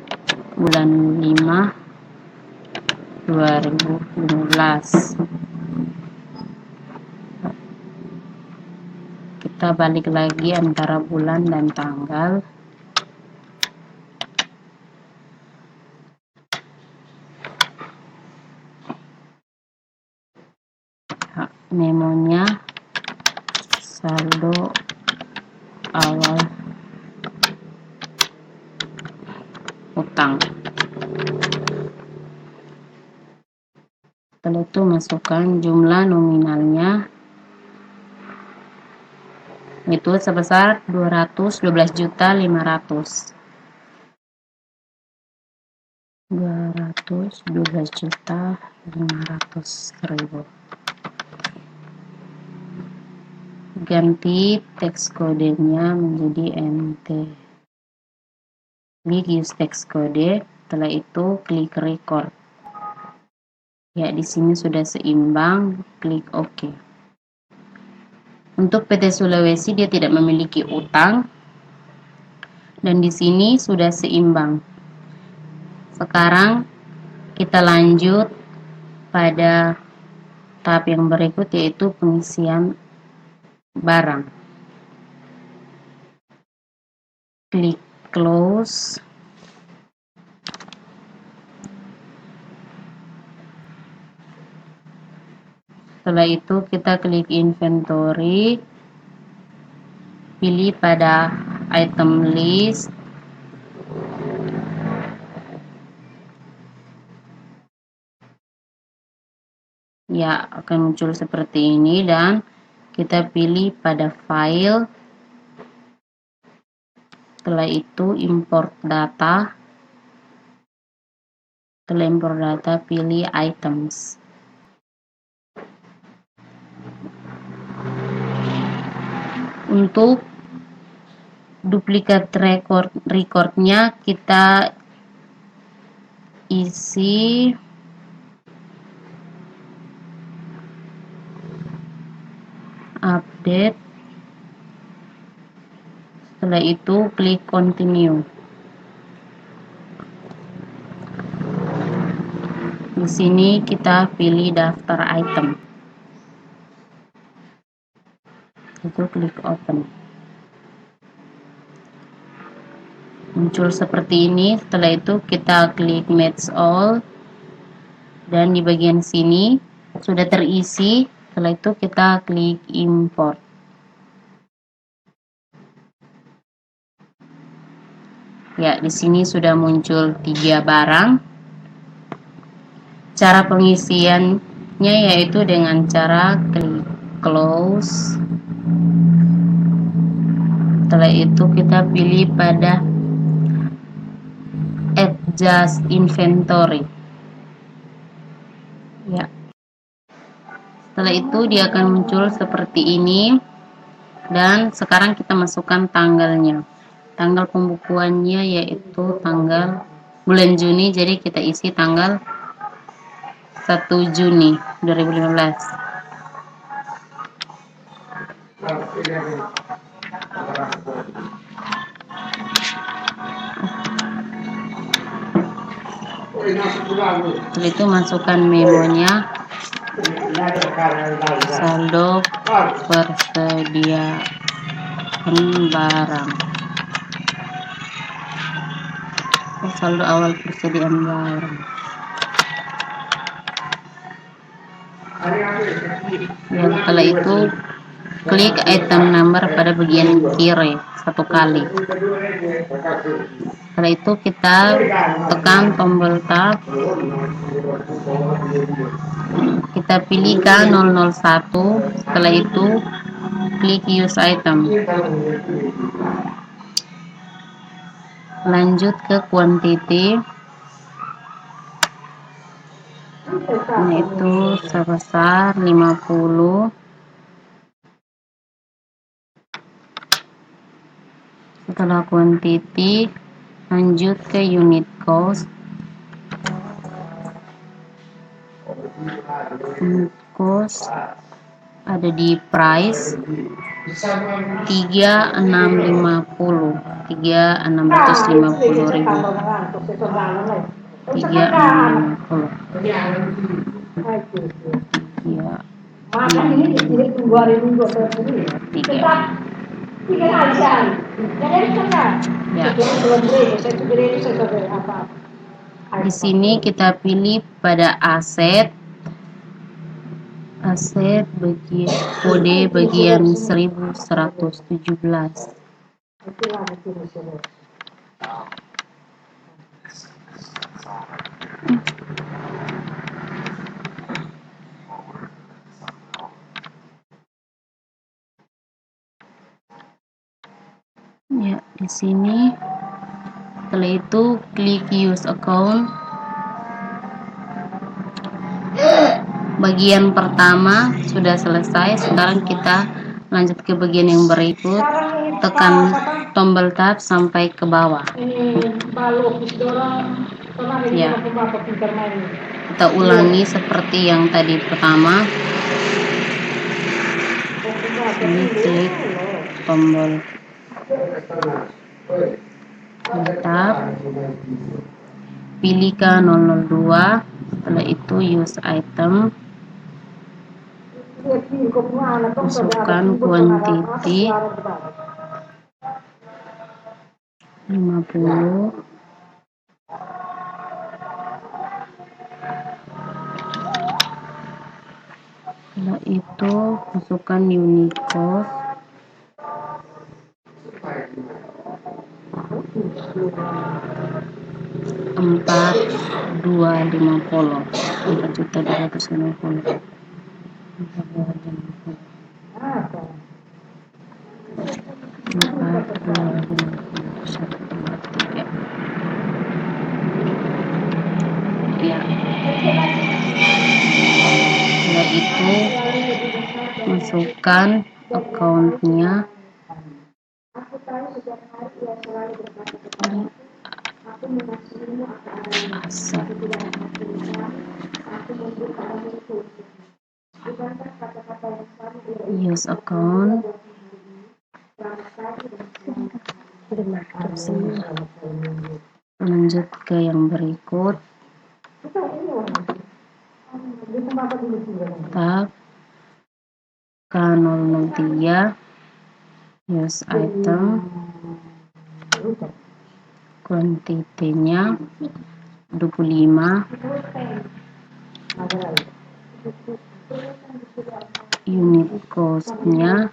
bulan 5 2015. Kita balik lagi antara bulan dan tanggal. Memonya saldo awal utang. Setelah itu masukkan jumlah nominalnya, itu sebesar 212.500.000. 212.500.000. Ganti teks kodenya menjadi NT. Klik use teks kode. Setelah itu klik record. Ya, di sini sudah seimbang. Klik OK. Untuk PT Sulawesi dia tidak memiliki utang, dan di sini sudah seimbang. Sekarang kita lanjut pada tahap yang berikut, yaitu pengisian barang. Klik close. Setelah itu kita klik inventory, pilih pada item list. Ya, akan muncul seperti ini, dan kita pilih pada file. Setelah itu import data. Setelah import data, pilih items. Untuk duplikat recordnya kita isi update. Setelah itu klik continue. Di sini kita pilih daftar item. Itu klik open. Muncul seperti ini. Setelah itu kita klik match all, dan di bagian sini sudah terisi. Setelah itu kita klik import. Ya, di sini sudah muncul 3 barang. Cara pengisiannya yaitu dengan cara klik close. Setelah itu kita pilih pada adjust inventory. Ya. Setelah itu dia akan muncul seperti ini, dan sekarang kita masukkan tanggalnya. Tanggal pembukuannya yaitu tanggal bulan Juni, jadi kita isi tanggal 1 Juni 2015. Setelah itu masukkan memonya, saldo persediaan barang, saldo awal persediaan barang. Ya, setelah itu klik item number pada bagian kiri 1 kali. Setelah itu kita tekan tombol tab, kita pilih K001. Setelah itu klik use item, lanjut ke quantity, yaitu sebesar 50. Setelah quantity, lanjut ke unit cost. Unit cost ada di price 3650, 3650.000. 3650. Ya. Di sini kita pilih pada aset kode bagian 1117. Ya, di sini. Setelah itu klik use account. Bagian pertama sudah selesai. Sekarang kita lanjut ke bagian yang berikut. Tekan tombol tab sampai ke bawah. Ya. Kita ulangi seperti yang tadi pertama. Ini klik tombol tab, pilih K002. Setelah itu use item, masukkan quantity 50. Setelah itu masukkan unit cost 4.250, 4.250. Ya. Setelah itu masukkan accountnya, aset, use account, lanjut ke yang berikut. tab K003 use item, kuantitinya 25, unit cost-nya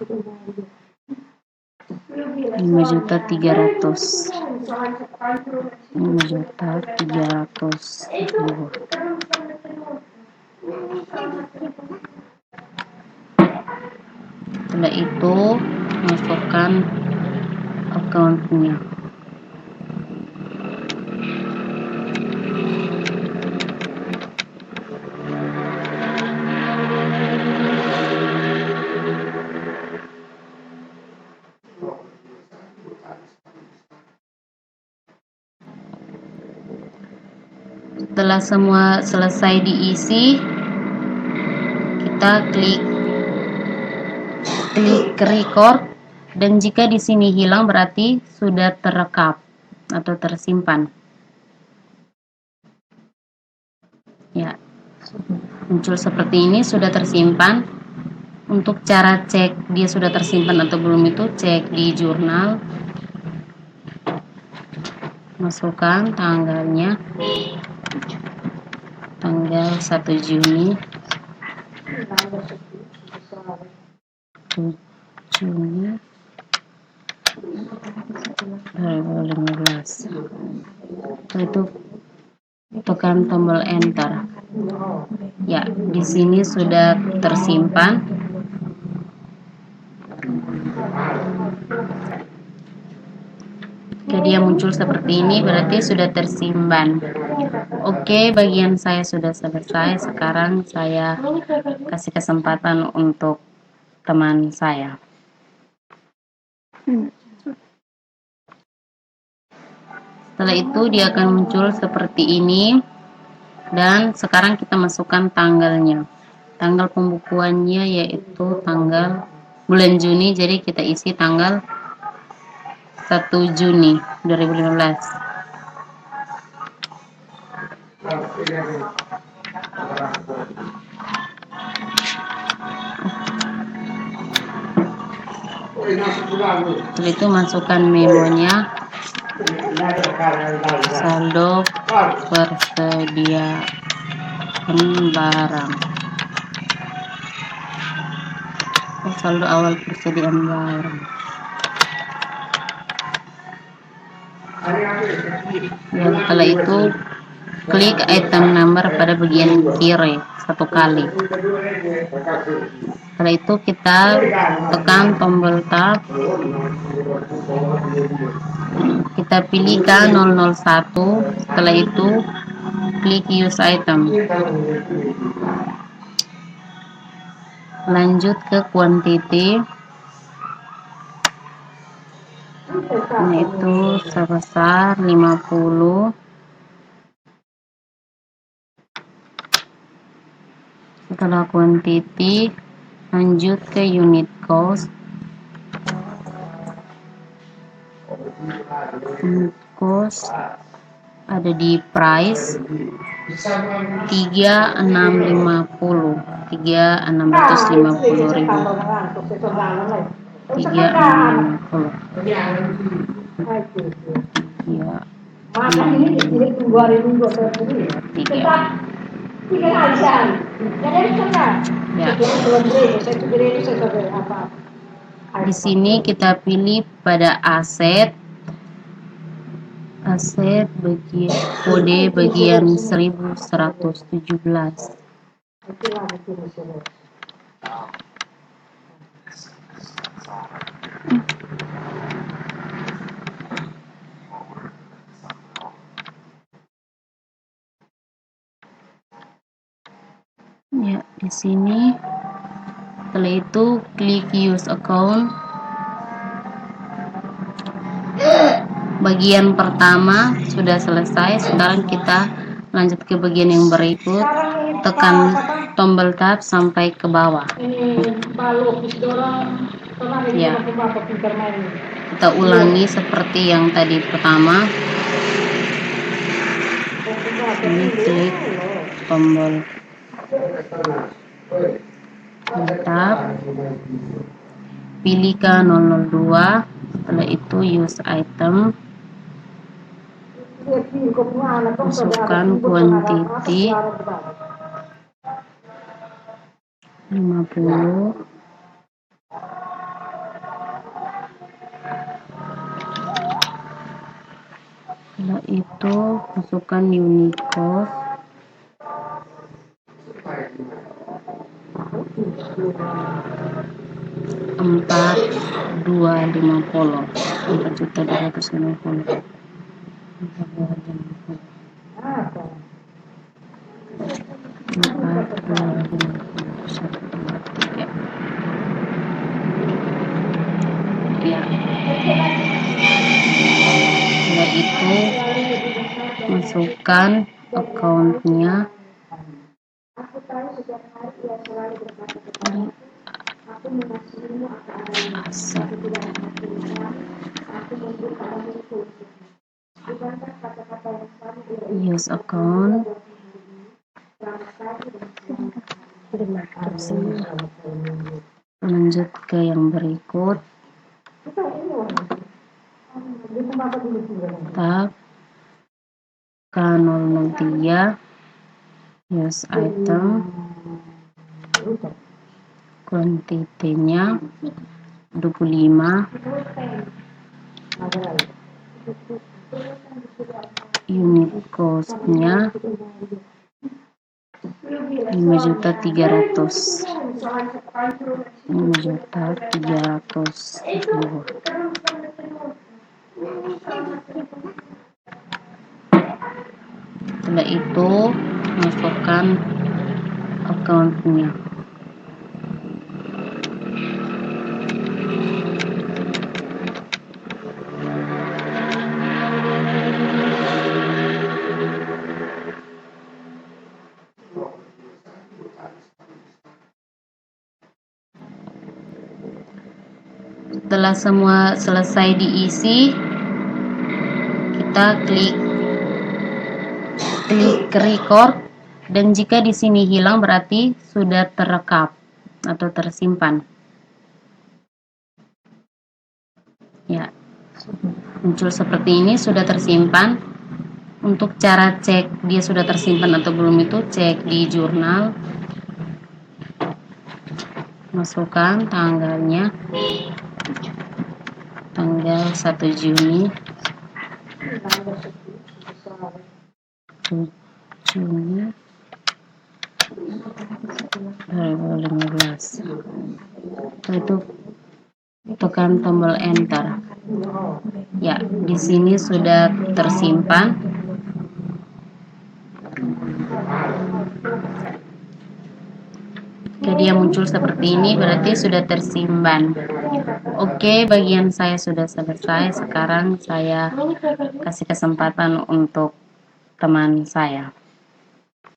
5.300.000. 5.300.000. Setelah itu masukkan account-nya. Setelah semua selesai diisi, kita klik record, dan jika di sini hilang berarti sudah terekam atau tersimpan. Ya, muncul seperti ini, sudah tersimpan. Untuk cara cek dia sudah tersimpan atau belum itu cek di jurnal, masukkan tanggalnya, tanggal 1 Juni 2015. Itu tekan tombol enter. Ya, di sini sudah tersimpan. Jika dia muncul seperti ini berarti sudah tersimpan. Oke, bagian saya sudah selesai. Sekarang saya kasih kesempatan untuk teman saya. Setelah itu dia akan muncul seperti ini, dan sekarang kita masukkan tanggalnya. Tanggal pembukuannya yaitu tanggal bulan Juni, jadi kita isi tanggal 1 Juni 2015. Setelah itu masukkan memonya, saldo persediaan barang, saldo awal persediaan barang. Ya, setelah itu klik item number pada bagian kiri 1 kali. Setelah itu kita tekan tombol tab, kita pilih K001. Setelah itu klik use item, lanjut ke quantity, yaitu sebesar 50. Setelah quantity lanjut ke unit cost. Unit cost ada di price 3650, 3.650.000. 3.650. Ya. Di sini kita pilih pada aset bagian kode bagian 1117. Ya, di sini. Setelah itu klik use account. Bagian pertama sudah selesai. Sekarang kita lanjut ke bagian yang berikut. Tekan tombol tab sampai ke bawah. Ya, kita ulangi seperti yang tadi pertama. Ini klik tombol Mantap. Pilih K002, setelah itu use item, masukkan quantity 50, setelah itu masukkan unit cost 4.250, 4.250. Ya, setelah itu masukkan accountnya aset, use account, lanjut ke yang berikut, tab K003, use item, quantity-nya 25, unit cost-nya 5.300.000. 5.300.000. Setelah itu masukkan account-nya. Setelah semua selesai diisi, kita klik record, dan jika di sini hilang berarti sudah terekam atau tersimpan. Ya, muncul seperti ini, sudah tersimpan. Untuk cara cek dia sudah tersimpan atau belum itu cek di jurnal, masukkan tanggalnya, tanggal 1 Juni 2015. Itu tekan tombol enter. Ya, di sini sudah tersimpan. Jadi yang muncul seperti ini berarti sudah tersimpan. Oke, bagian saya sudah selesai. Sekarang saya kasih kesempatan untuk teman saya.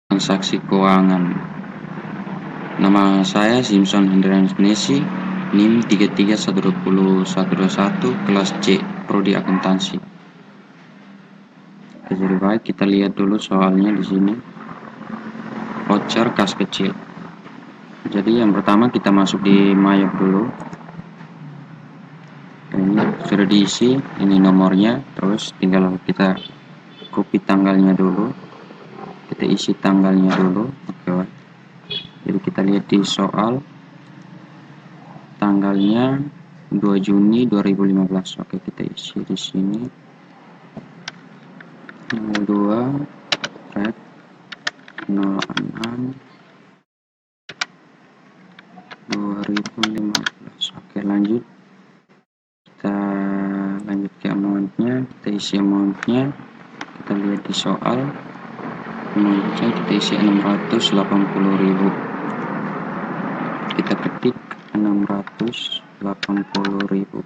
Transaksi keuangan. Nama saya Simpson Hendrianus Nesi, NIM 33120121, kelas C, prodi akuntansi. Oke, jadi baik, kita lihat dulu soalnya di sini. Voucher kas kecil. Jadi yang pertama kita masuk di Mayop dulu. Ini sudah diisi, ini nomornya, terus tinggal kita copy tanggalnya dulu. Kita isi tanggalnya dulu. Oke. Jadi kita lihat di soal tanggalnya 2 Juni 2015. Oke, kita isi di sini 02 red 06 2015. Oke, lanjut. Kita lanjut ke amountnya, kita isi amountnya. Kita lihat di soal amountnya kita isi 680.000. Kita ketik 680.000.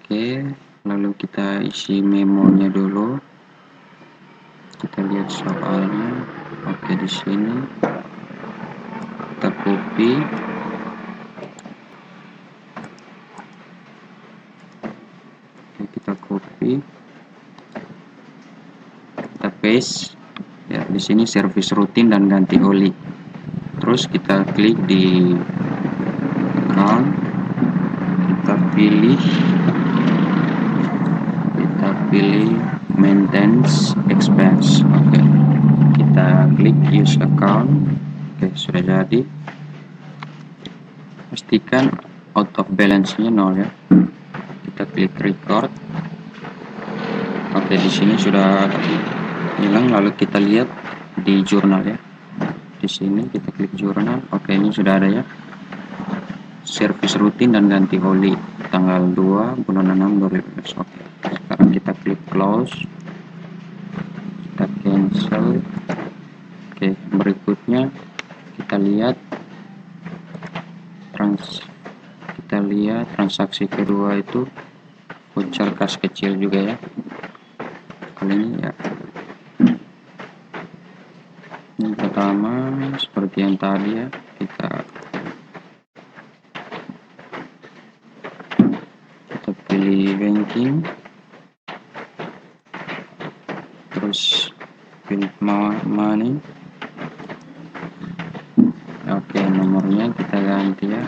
Oke, lalu kita isi memonya dulu. Kita lihat soalnya. Oke, di sini kita copy. Oke, kita copy. Kita paste. ya. Di sini servis rutin dan ganti oli. Terus kita klik di account, kita pilih maintenance expense. Oke, kita klik use account. Oke, sudah jadi. Pastikan out of balance nya 0 ya. Kita klik record. Oke, di sini sudah hilang. Lalu kita lihat di jurnal ya. Di sini kita klik jurnal. Oke, ini sudah ada ya. Servis rutin dan ganti oli tanggal 2 bulan 6 2015. Oke, sekarang kita klik close, kita cancel. Oke, berikutnya kita lihat transaksi kedua itu voucher kas kecil juga ya. Kali ini ya, yang pertama seperti yang tadi ya, kita pilih banking, terus pilih money. Oke, nomornya kita ganti ya,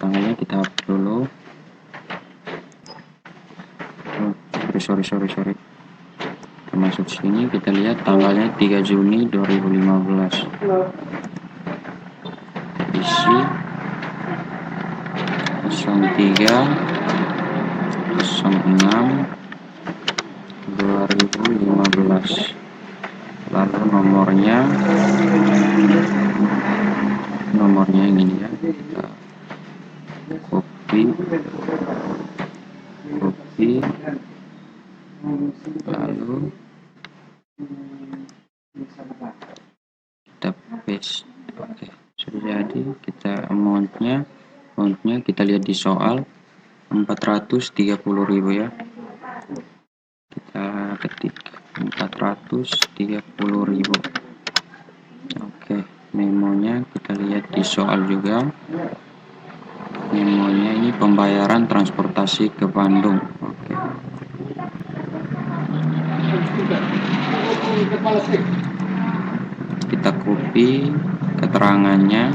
tanggalnya kita hapus dulu. Sorry, kita masuk sini, kita lihat tanggalnya 3 Juni 2015. Isi 03/06/2015. Lalu nomornya yang ini ya, kita copy, lalu kita paste. Oke, sudah jadi. Kita amountnya kita lihat di soal 430.000 ya. Kita ketik 430.000. Oke, memonya kita lihat di soal juga. Memonya ini pembayaran transportasi ke Bandung. Oke. Kita copy keterangannya,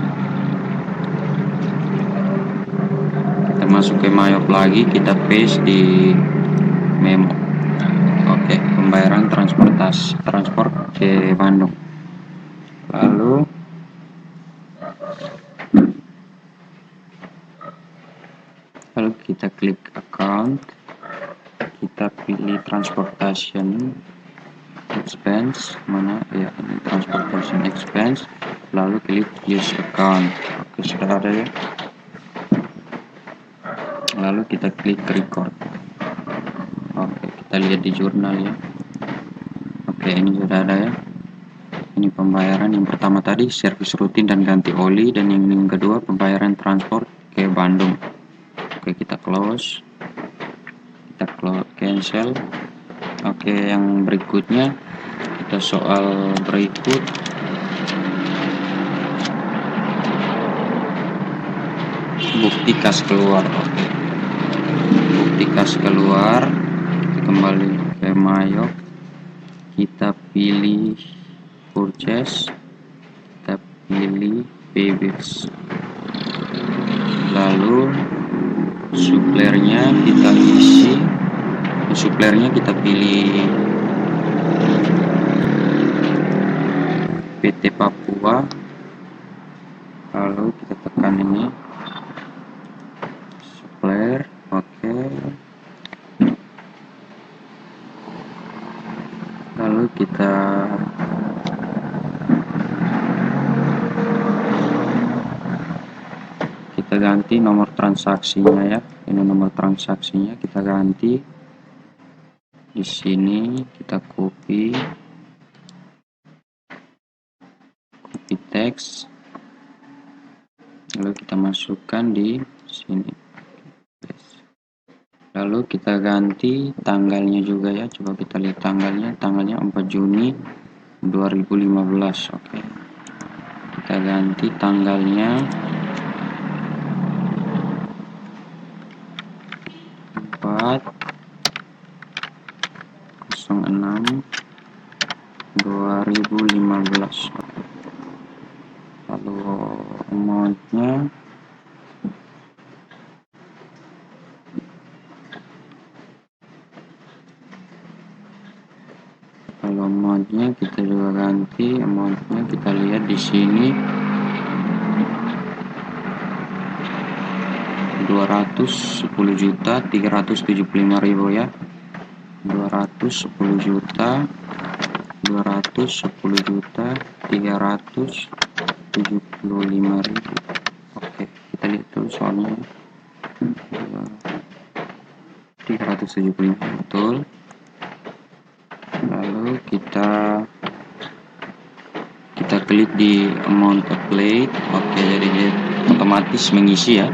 kita masuk ke Mayop lagi, kita paste di memo. Oke, pembayaran transport ke Bandung. Lalu kita klik account, kita pilih transportation expense, mana ya, ini transportation expense, lalu klik use account. Oke, sudah ada ya. Lalu kita klik record. Oke, kita lihat di jurnal ya. Oke, ini sudah ada ya. Ini pembayaran yang pertama tadi servis rutin dan ganti oli, dan yang kedua pembayaran transport ke Bandung. Oke, kita close, cancel. Oke, yang berikutnya kita soal berikut. Bukti kas keluar. Oke, bukti kas keluar. Kita kembali ke Mayop, kita pilih purchase, kita pilih PBX, lalu suppliernya kita isi. Suppliernya kita pilih PT Papua, lalu kita tekan ini supplier. Oke, lalu kita ganti nomor transaksinya ya. Ini nomor transaksinya kita ganti. Di sini kita copy teks, lalu kita masukkan di sini. Lalu kita ganti tanggalnya juga ya. Coba kita lihat tanggalnya 4 Juni 2015. Oke, kita ganti tanggalnya 4/06/2015. 2015. Lalu amountnya kita juga ganti amountnya, kita lihat di sini 210.375.000 ya, 210.375.000. Oke, kita lihat tuh soalnya 375 betul. Lalu kita klik di amount applied. Oke, jadi dia otomatis mengisi ya.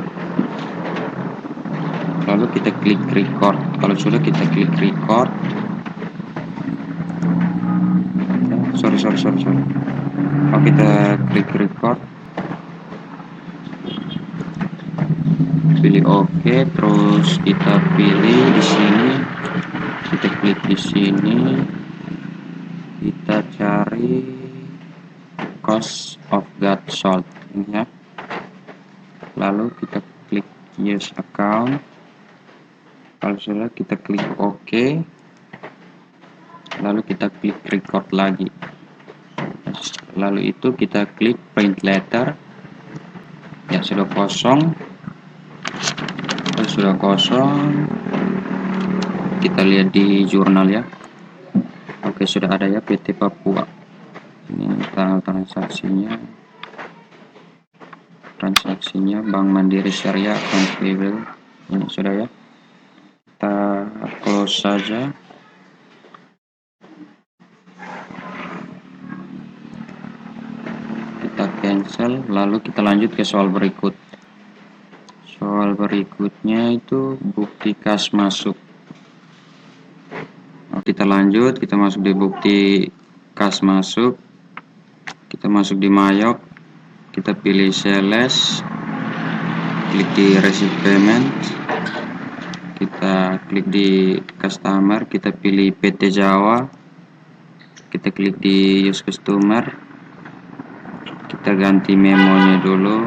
Lalu kita klik record. Kalau sudah, kita klik record. Sorry. Kalau kita klik record, pilih OK, terus kita pilih di sini, kita klik di sini, kita cari cost of gas sold ya. Lalu kita klik use account. Kalau sudah, kita klik OK, lalu kita klik record lagi. Lalu itu kita klik print letter ya. Sudah kosong. Kalau sudah kosong, kita lihat di jurnal ya. Oke, sudah ada ya, PT Papua. Ini tanggal transaksinya Bank Mandiri Syariah account payable. Ini sudah ya. Kita close saja. Kita cancel, lalu kita lanjut ke soal berikut. Soal berikutnya itu bukti kas masuk. Kita lanjut, kita masuk di bukti kas masuk. Kita masuk di Mayop, kita pilih sales, klik di receive payment, kita klik di customer, kita pilih PT Jawa, kita klik di use customer, kita ganti memonya dulu,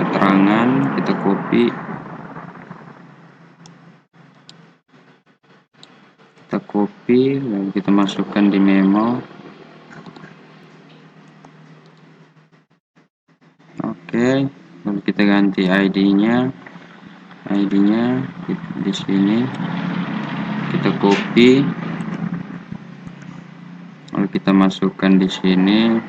keterangan kita copy, lalu kita masukkan di memo. Oke, lalu kita ganti ID-nya di sini, kita copy, lalu kita masukkan di sini.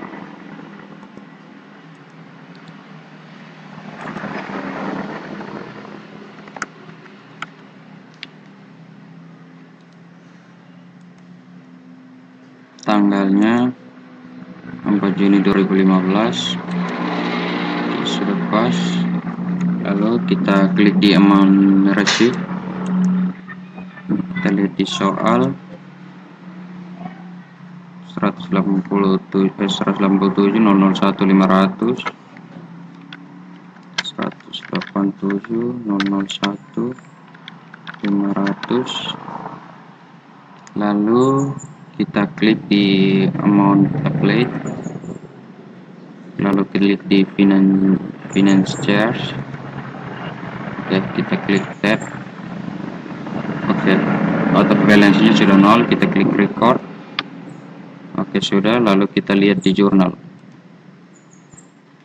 Tanggalnya 4 Juni 2015, sudah pas. Lalu kita klik di amount receipt, kita lihat di soal 187 001 500, 187 001 500. Lalu kita klik di amount applied, lalu klik di finance charge. Oke, kita klik tab. Oke, out of balance nya sudah 0, kita klik record. Oke, sudah. Lalu kita lihat di jurnal.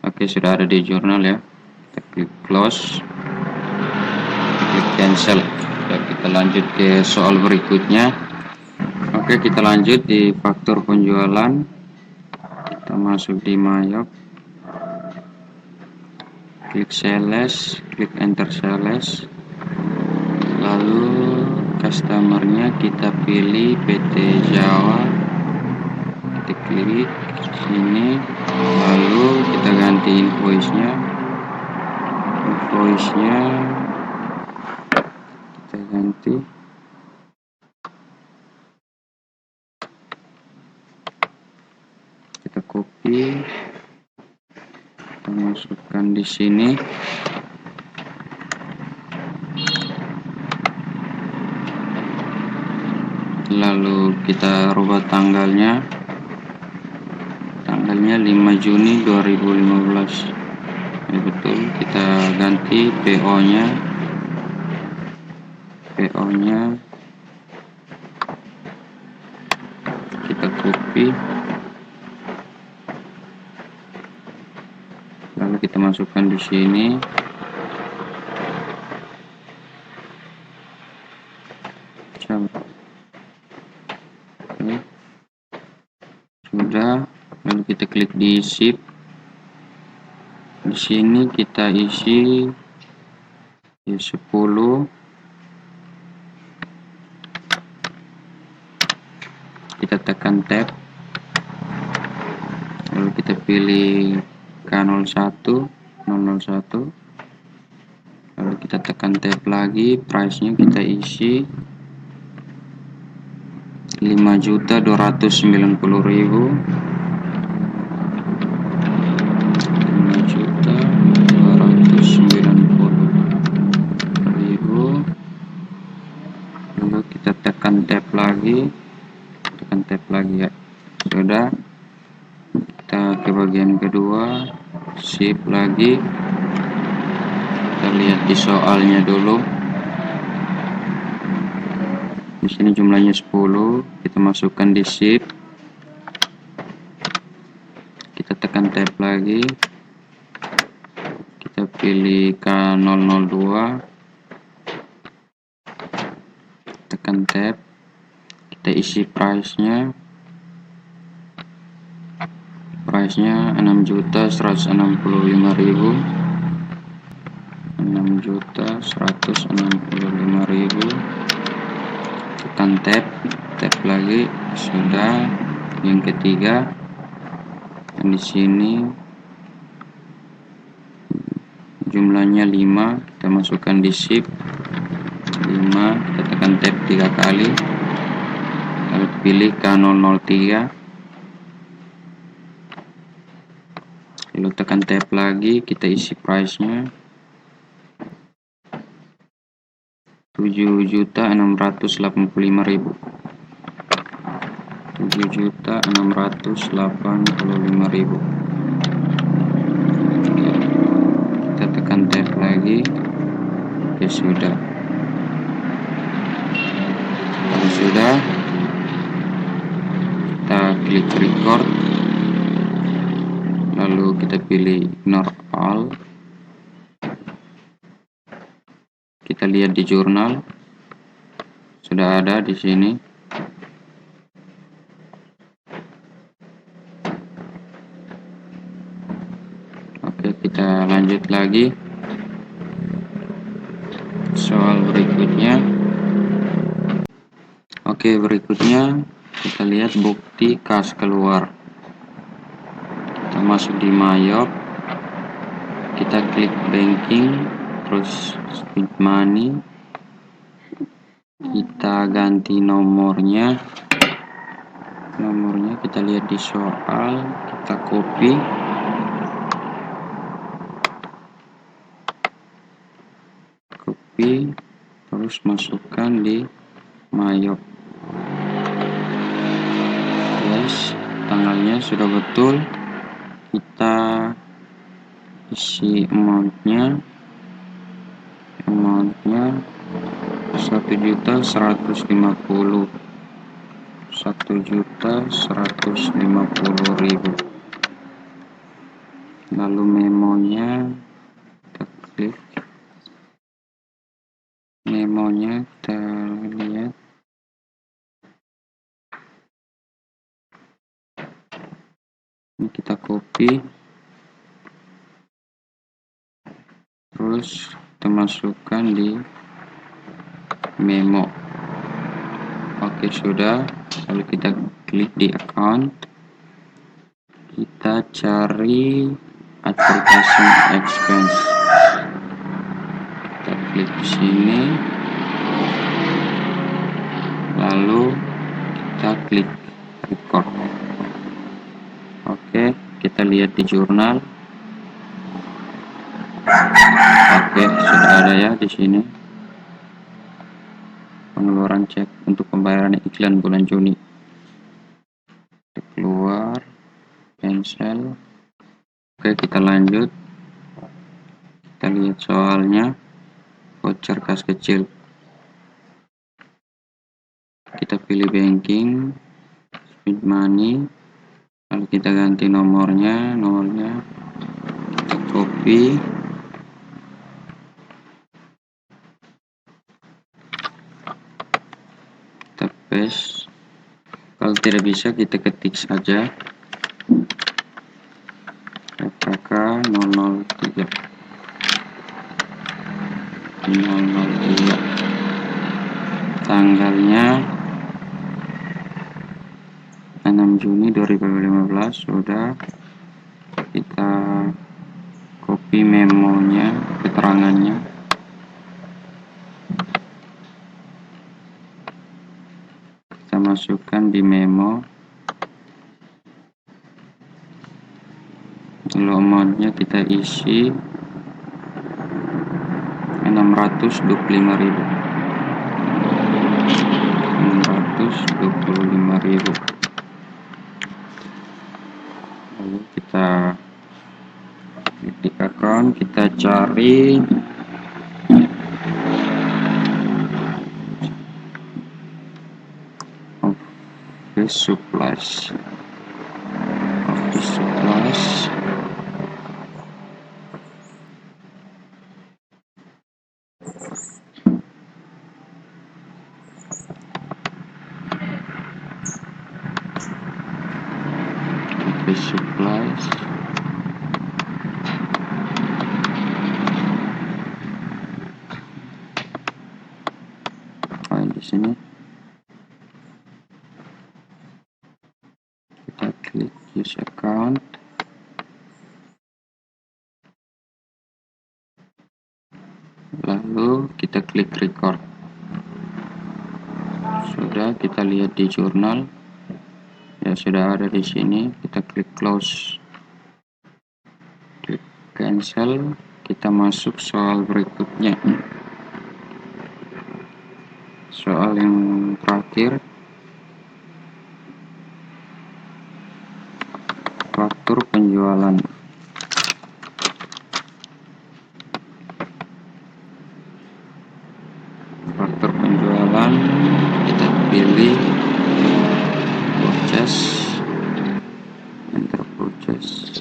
Oke, sudah ada di jurnal ya. Kita klik close, klik cancel. Oke, kita lanjut ke soal berikutnya. Oke, kita lanjut di faktur penjualan. Kita masuk di Mayop, klik sales, klik enter sales, lalu customernya kita pilih PT Jawa, kita klik sini, lalu kita ganti invoice-nya kita ganti, kita copy, kita masukkan di sini. Lalu kita rubah tanggalnya 5 Juni 2015. Ini betul, kita ganti PO nya kita copy, lalu kita masukkan di sini. Oke. Sudah, lalu kita klik di ship. Di sini kita isi 10. Kita tekan tab, lalu kita pilih K01 001, lalu kita tekan tab lagi, price nya kita isi 5.290.000, 5.290.000, lalu kita tekan tab lagi, ya. Sudah, kita ke bagian kedua, ship lagi, kita lihat di soalnya dulu. Di sini jumlahnya 10, kita masukkan di ship, kita tekan tab lagi, kita pilih K002, tekan tab, kita isi price nya 6.165.000, 6.165.000, tekan tab lagi. Sudah, yang ketiga, dan di sini jumlahnya 5, kita masukkan di ship 5, kita tekan tab 3 kali, lalu pilih K003, lalu tekan tab lagi, kita isi price nya 7.685.000, 7.685.000. Kita tekan tab lagi. Oke, sudah. Kalau sudah, kita klik record, lalu kita pilih ignore all. Kita lihat di jurnal, sudah ada di sini. Oke, kita lanjut lagi. Soal berikutnya. Oke, berikutnya kita lihat bukti kas keluar. Kita masuk di Mayop, kita klik banking, terus speed money, kita ganti nomornya kita lihat di soal, kita copy, terus masukkan di Mayop. Yes, tanggalnya sudah betul, kita isi amountnya 1.150.000, 1.150.000. Lalu memonya kita klik, kita lihat. Ini kita copy, terus kita masukkan di memo. Oke, sudah. Lalu kita klik di account, kita cari advertising expense, kita klik di sini, lalu kita klik record. Oke, kita lihat di jurnal. Oke, sudah ada ya di sini. Pengeluaran cek untuk pembayaran iklan bulan Juni. cancel. Oke, kita lanjut. Kita lihat soalnya, voucher kas kecil. Kita pilih banking, speed money, lalu kita ganti nomornya kita copy, kita paste. Kalau tidak bisa, kita ketik saja FKK 003 tanggalnya 6 Juni 2015. Sudah, kita copy memonya, keterangannya, kita masukkan di memo, lalu amountnya kita isi 625.000. Lalu kita klik account, kita cari office supplies. Di sini kita klik use account, lalu kita klik record. Sudah, kita lihat di jurnal ya, sudah ada di sini. Kita klik close, klik cancel. Kita masuk soal berikutnya, soal yang terakhir, faktur penjualan. Faktur penjualan, kita pilih purchase, enter purchase.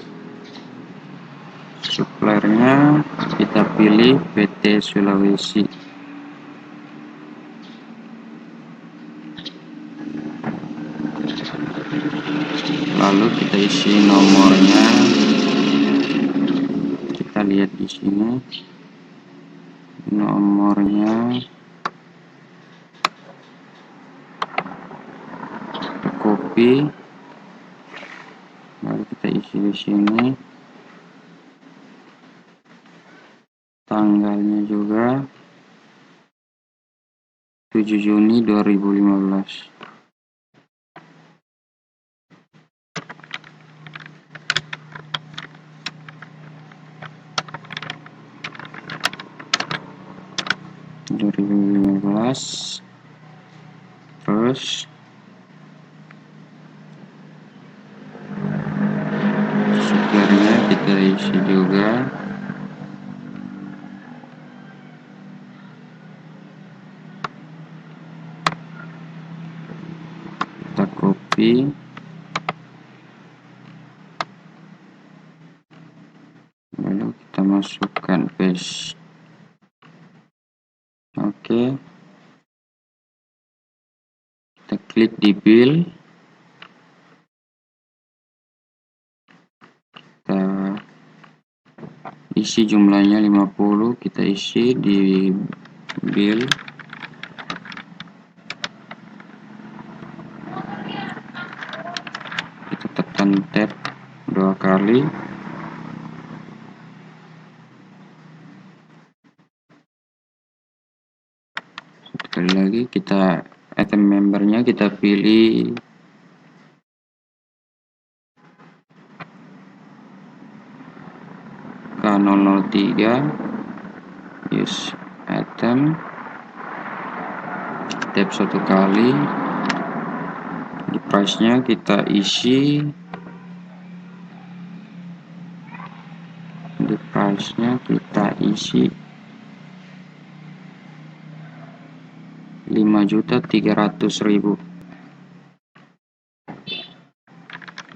Suppliernya kita pilih PT Sulawesi. Lalu kita isi nomornya, kita lihat di sini nomornya, kita copy, lalu kita isi di sini, tanggalnya juga 7 Juni 2015. Terus suppliernya kita isi juga, kita copy, lalu kita masukkan paste. Oke, kita klik di bill, kita isi jumlahnya 50, kita isi di bill, kita tekan tab 2 kali, sekali lagi kita item membernya kita pilih K003, use item, tab 1 kali, di price nya kita isi price-nya kita isi 5.300.000.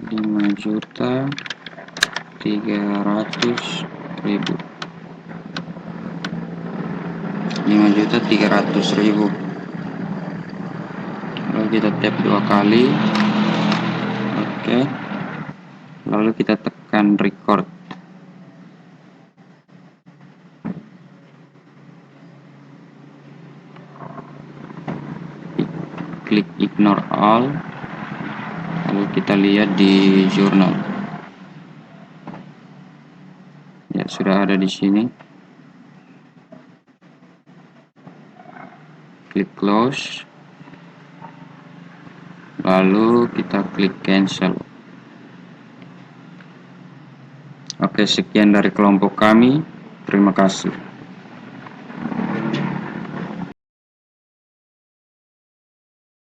5.300.000. 5.300.000. Lalu kita tap 2 kali. Oke. Lalu kita tekan record. Klik ignore all. Lalu kita lihat di jurnal. Ya, sudah ada di sini. Klik close. Lalu kita klik cancel. Oke, sekian dari kelompok kami. Terima kasih.